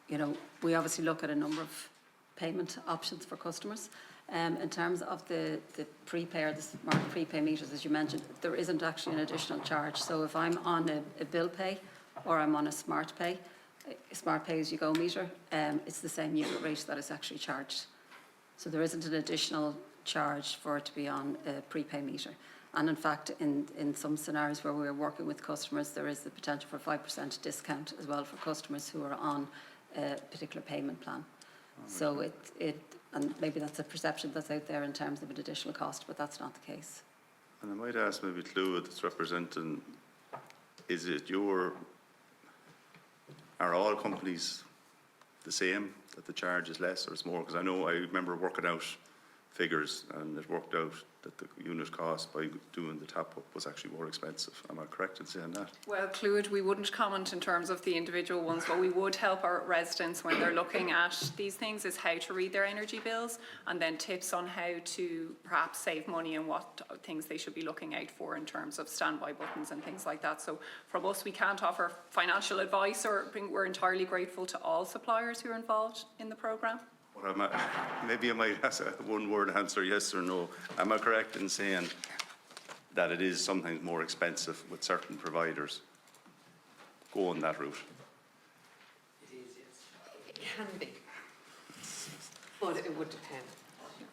you know, we obviously look at a number of payment options for customers. In terms of the prepay or the smart prepay meters, as you mentioned, there isn't actually an additional charge. So if I'm on a bill pay or I'm on a smart pay as you go meter, it's the same unit rate that is actually charged. So there isn't an additional charge for it to be on a prepay meter. And in fact, in some scenarios where we're working with customers, there is the potential for 5% discount as well for customers who are on a particular payment plan. So and maybe that's a perception that's out there in terms of an additional cost, but that's not the case. And I might ask maybe Clúid that's representing, are all companies the same, that the charge is less or it's more? Because I remember working out figures and it worked out that the unit cost by doing the top-up was actually more expensive. Am I correct in saying that? Well, Clúid, we wouldn't comment in terms of the individual ones, but we would help our residents when they're looking at these things, is how to read their energy bills, and then tips on how to perhaps save money and what things they should be looking out for in terms of standby buttons and things like that. So from us, we can't offer financial advice, or we're entirely grateful to all suppliers who are involved in the programme. Maybe I might ask a one-word answer, yes or no. Am I correct in saying that it is sometimes more expensive with certain providers going that route? It is, yes. It can be, but it would depend.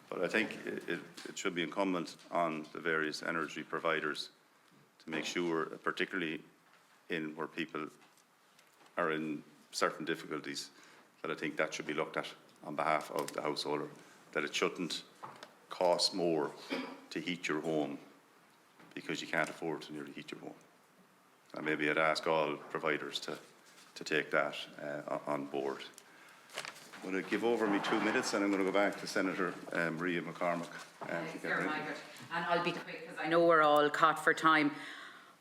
But I think it should be incumbent on the various energy providers to make sure, particularly in where people are in certain difficulties, that I think that should be looked at on behalf of the householder, that it shouldn't cost more to heat your home because you can't afford to nearly heat your home. And maybe I'd ask all providers to take that on board. I'm going to give over me 2 minutes and I'm going to go back to Senator Maria McCormick. And I'll be quick because I know we're all caught for time.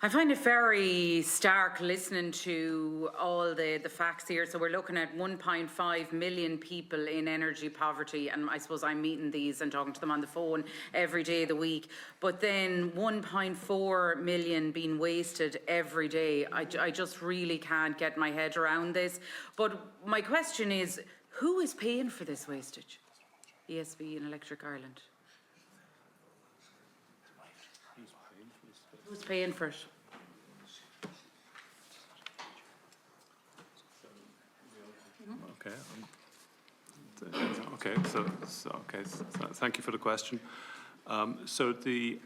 I find it very stark listening to all the facts here. So we're looking at 1.5 million people in energy poverty, and I suppose I'm meeting these and talking to them on the phone every day of the week. But then 1.4 million being wasted every day. I just really can't get my head around this. But my question is, who is paying for this wastage? ESB and Electric Ireland. Who's paying for it? So thank you for the question. So the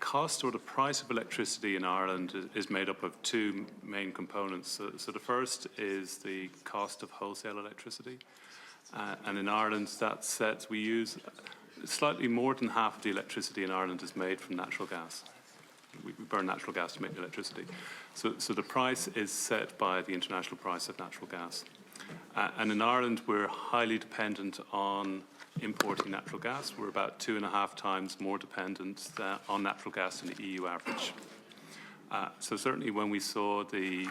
cost or the price of electricity in Ireland is made up of two main components. So the first is the cost of wholesale electricity. And in Ireland, that's set, we use slightly more than half of the electricity in Ireland is made from natural gas. We burn natural gas to make electricity. So the price is set by the international price of natural gas. And in Ireland, we're highly dependent on importing natural gas. We're about 2.5 times more dependent on natural gas than the EU average. So certainly when we saw the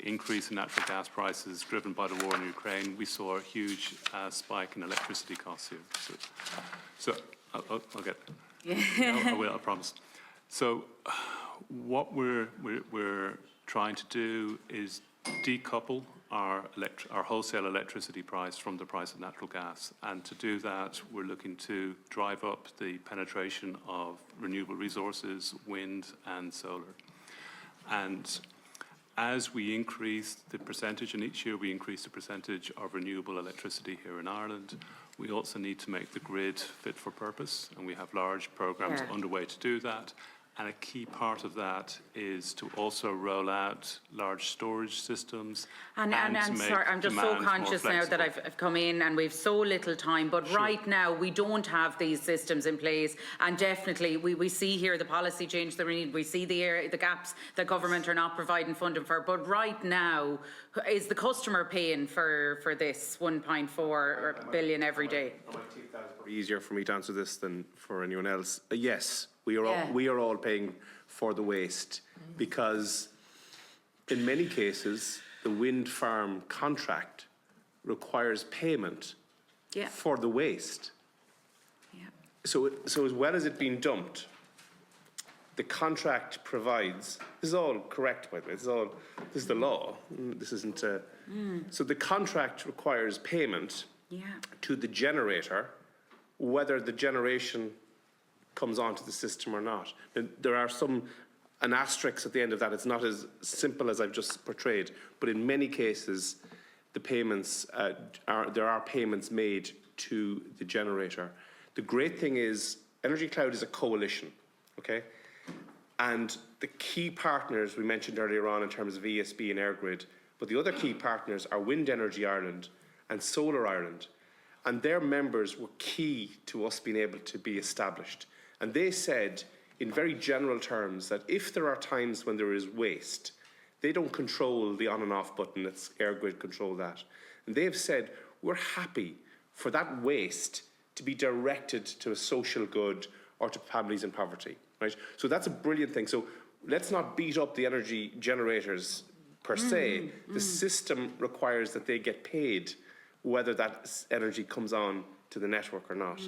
increase in natural gas prices driven by the war in Ukraine, we saw a huge spike in electricity costs here. So I'll get there. Yeah. I will, I promise. So what we're trying to do is decouple our wholesale electricity price from the price of natural gas. And to do that, we're looking to drive up the penetration of renewable resources, wind and solar. And as we increase the percentage, and each year we increase the percentage of renewable electricity here in Ireland, we also need to make the grid fit for purpose, and we have large programs underway to do that. And a key part of that is to also roll out large storage systems. And sorry, I'm just so conscious now that I've come in and we've so little time, but right now we don't have these systems in place. And definitely we see here the policy change that we need. We see the gaps that government are not providing funding for. But right now, is the customer paying for this 1.4 billion every day? Easier for me to answer this than for anyone else. Yes, we are all paying for the waste because in many cases the wind farm contract requires payment for the waste. So as well as it being dumped, the contract provides, this is all correct by the way, this is the law, this isn't so the contract requires payment to the generator whether the generation comes onto the system or not. There are an asterisk at the end of that. It's not as simple as I've just portrayed, but in many cases, the payments there are payments made to the generator. The great thing is, EnergyCloud is a coalition, okay? And the key partners we mentioned earlier on in terms of ESB and EirGrid, but the other key partners are Wind Energy Ireland and Solar Ireland. And their members were key to us being able to be established. And they said, in very general terms, that if there are times when there is waste, they don't control the on and off button, it's EirGrid control that. And they have said, we're happy for that waste to be directed to a social good or to families in poverty, right? So that's a brilliant thing. So let's not beat up the energy generators per se. The system requires that they get paid whether that energy comes on to the network or not.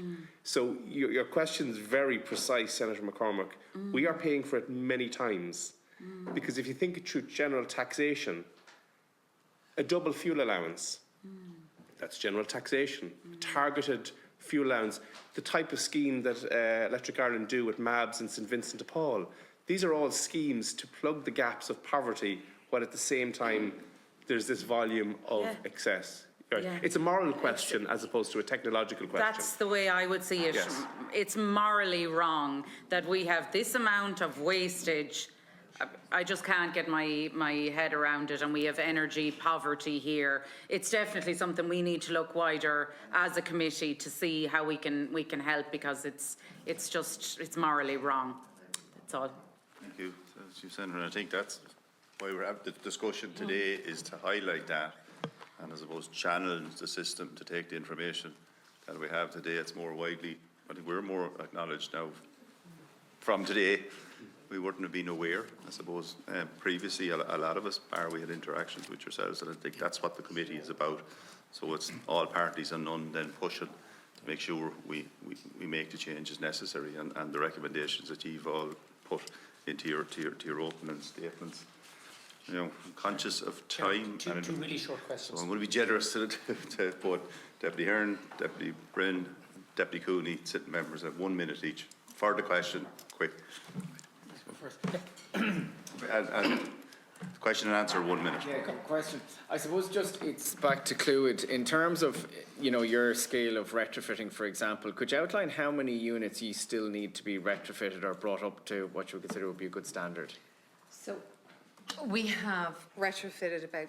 So your question is very precise, Senator McCormick. We are paying for it many times because if you think it through general taxation, a double fuel allowance, that's general taxation, targeted fuel allowance, the type of scheme that Electric Ireland do with MABs and St Vincent de Paul. These are all schemes to plug the gaps of poverty while at the same time there's this volume of excess. Right. It's a moral question as opposed to a technological question. That's the way I would see it. Yes. It's morally wrong that we have this amount of wastage. I just can't get my head around it, and we have energy poverty here. It's definitely something we need to look wider as a committee to see how we can help, because it's morally wrong. That's all. Thank you, Senator. And I think that's why we're having the discussion today, is to highlight that. And I suppose channel the system to take the information that we have today. It's more widely, I think we're more acknowledged now. From today, we wouldn't have been aware, I suppose. Previously, a lot of us, we had interactions with yourselves, and I think that's what the committee is about. So it's all parties and none then pushing to make sure we make the changes necessary, and the recommendations that you've all put into your opening statements. You know, I'm conscious of time. Two really short questions. So I'm going to be generous to both Deputy Hearn, Deputy Bryn, Deputy Cooney, sitting members at 1 minute each. For the question, quick. And question and answer, 1 minute. Yeah, question. I suppose just it's back to Clúid. In terms of, you know, your scale of retrofitting, for example, could you outline how many units you still need to be retrofitted or brought up to what you would consider would be a good standard? So we have retrofitted about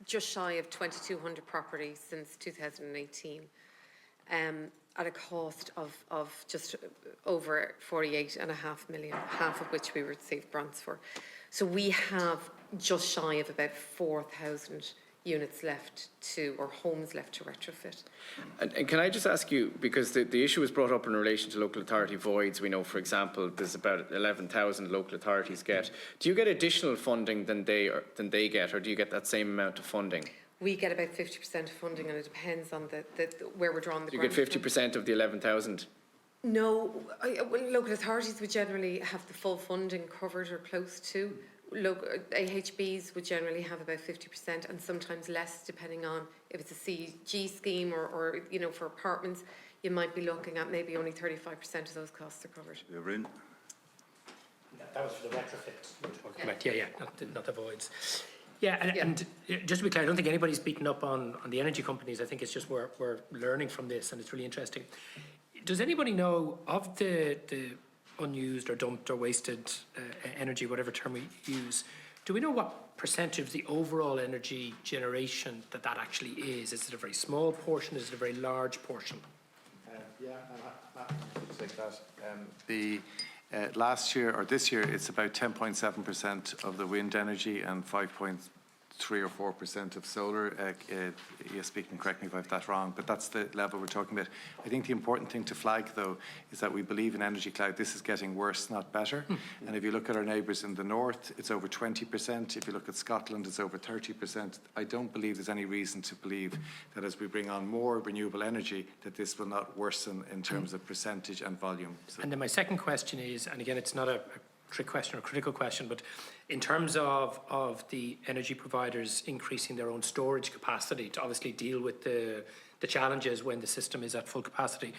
just shy of 2,200 properties since 2018 at a cost of just over 48.5 million, half of which we received grants for. So we have just shy of about 4,000 units left to, or homes left to retrofit. And can I just ask you, because the issue was brought up in relation to local authority voids. We know, for example, there's about 11,000 local authorities get. Do you get additional funding than they get, or do you get that same amount of funding? We get about 50% of funding, and it depends on where we're drawing the Do you get 50% of the 11,000? No, well, local authorities would generally have the full funding covered or close to. AHBs would generally have about 50% and sometimes less, depending on if it's a CG scheme or you know, for apartments, you might be looking at maybe only 35% of those costs are covered. Rin? That was for the retrofit we're talking about. Yeah, not the voids. Yeah, and just to be clear, I don't think anybody's beaten up on the energy companies. I think it's just we're learning from this, and it's really interesting. Does anybody know of the unused or dumped or wasted energy, whatever term we use? Do we know what percentage of the overall energy generation that actually is? Is it a very small portion? Is it a very large portion? Yeah, I'm happy to take that. Last year, or this year, it's about 10.7% of the wind energy and 5.3 or 4% of solar. ESB can correct me if I've that wrong, but that's the level we're talking about. I think the important thing to flag, though, is that we believe in EnergyCloud this is getting worse, not better. And if you look at our neighbours in the north, it's over 20%. If you look at Scotland, it's over 30%. I don't believe there's any reason to believe that as we bring on more renewable energy, that this will not worsen in terms of percentage and volume. So. And then my second question is, and again, it's not a trick question or critical question, but in terms of the energy providers increasing their own storage capacity to obviously deal with the challenges when the system is at full capacity,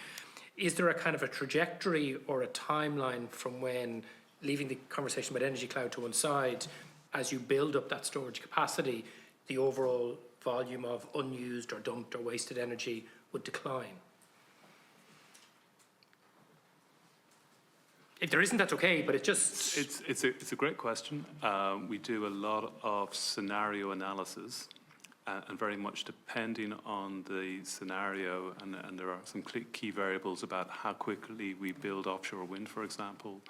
is there a kind of a trajectory or a timeline from when, leaving the conversation about EnergyCloud to one side, as you build up that storage capacity, the overall volume of unused or dumped or wasted energy would decline? If there isn't, that's okay, but it just... It's a great question. We do a lot of scenario analysis, and very much depending on the scenario, and there are some key variables about how quickly we build offshore wind, for example.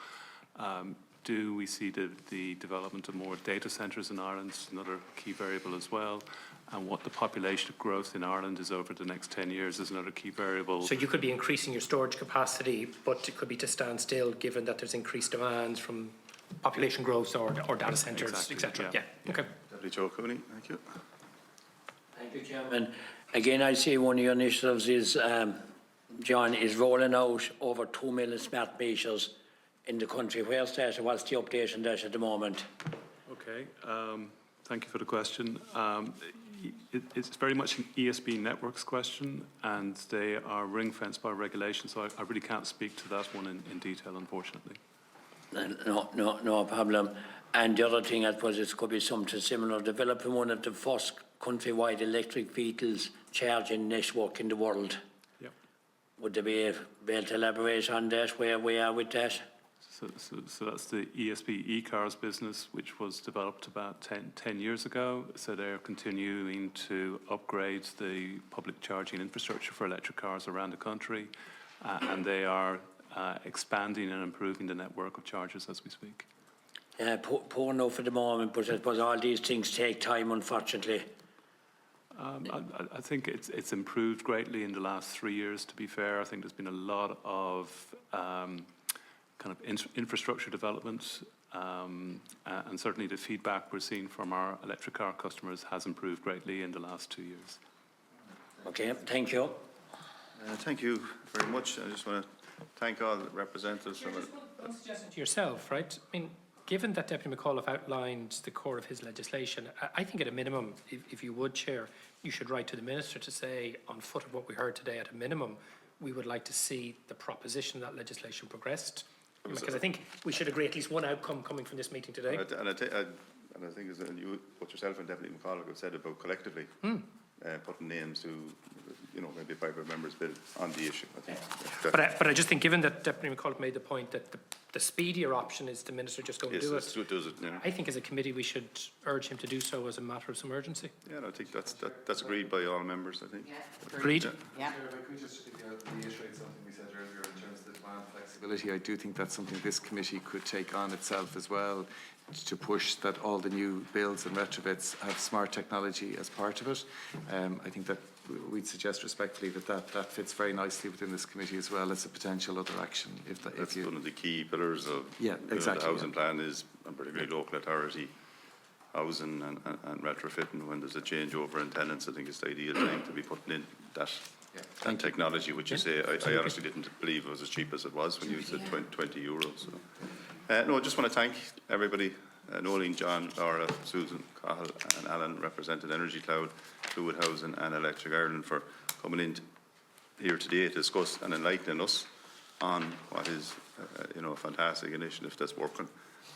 Do we see the development of more data centres in Ireland? Another key variable as well. And what the population growth in Ireland is over the next 10 years is another key variable. So you could be increasing your storage capacity, but it could be to stand still given that there's increased demands from population growth or data centres, exactly, etc. Yeah. Okay. Deputy Joe Cooney, thank you. Thank you, Chairman. Again, I see one of your initiatives is, John, is rolling out over 2 million smart meters in the country. Where's that? What's the update on that at the moment? Okay. Thank you for the question. It's very much an ESB networks question, and they are ring-fenced by regulation, so I really can't speak to that one in detail, unfortunately. No problem. And the other thing, I suppose, it could be something similar, developing one of the first countrywide electric vehicles charging network in the world. Yep. Would there be able to elaborate on that, where we are with that? So that's the ESB e-cars business, which was developed about 10 years ago. So they're continuing to upgrade the public charging infrastructure for electric cars around the country, and they are expanding and improving the network of chargers as we speak. Poor enough at the moment, but I suppose all these things take time, unfortunately. I think it's improved greatly in the last 3 years, to be fair. I think there's been a lot of kind of infrastructure development, and certainly the feedback we're seeing from our electric car customers has improved greatly in the last 2 years. Okay, thank you. Thank you very much. I just want to thank all the representatives from it. One suggestion to yourself, right? I mean, given that Deputy McAuliffe outlined the core of his legislation, I think at a minimum, if you would, Chair, you should write to the Minister to say, on foot of what we heard today, at a minimum, we would like to see the proposition of that legislation progressed. Because I think we should agree at least one outcome coming from this meeting today. And I think as you, what yourself and Deputy McAuliffe have said about collectively putting names to, maybe private members' bill on the issue. I think. But I just think, given that Deputy McAuliffe made the point that the speedier option is the Minister just going to do it. Yes, does it. Yeah. I think as a committee we should urge him to do so as a matter of some urgency. Yeah, and I think that's agreed by all members. I think. Yeah, agreed. Yeah. If I could just reiterate something we said earlier in terms of the demand flexibility, I do think that's something this committee could take on itself as well. to push that all the new builds and retrofits have smart technology as part of it. I think that we'd suggest respectfully that fits very nicely within this committee as well as a potential other action. That's one of the key pillars of exactly, the housing plan is, and particularly local authority housing and retrofitting. When there's a changeover in tenants, I think it's the ideal time to be putting in that technology, which you say, I honestly didn't believe it was as cheap as it was when you said €20. So. No, I just want to thank everybody, Nolene, John, Laura, Susan, Cahill and Alan represented EnergyCloud, Fluid Housing and Electric Ireland for coming in here today to discuss and enlightening us on what is a fantastic initiative that's working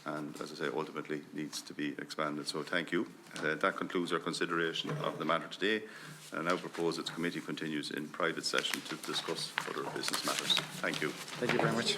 and, as I say, ultimately needs to be expanded. So thank you. That concludes our consideration of the matter today. I now propose that the committee continues in private session to discuss other business matters. Thank you. Thank you very much.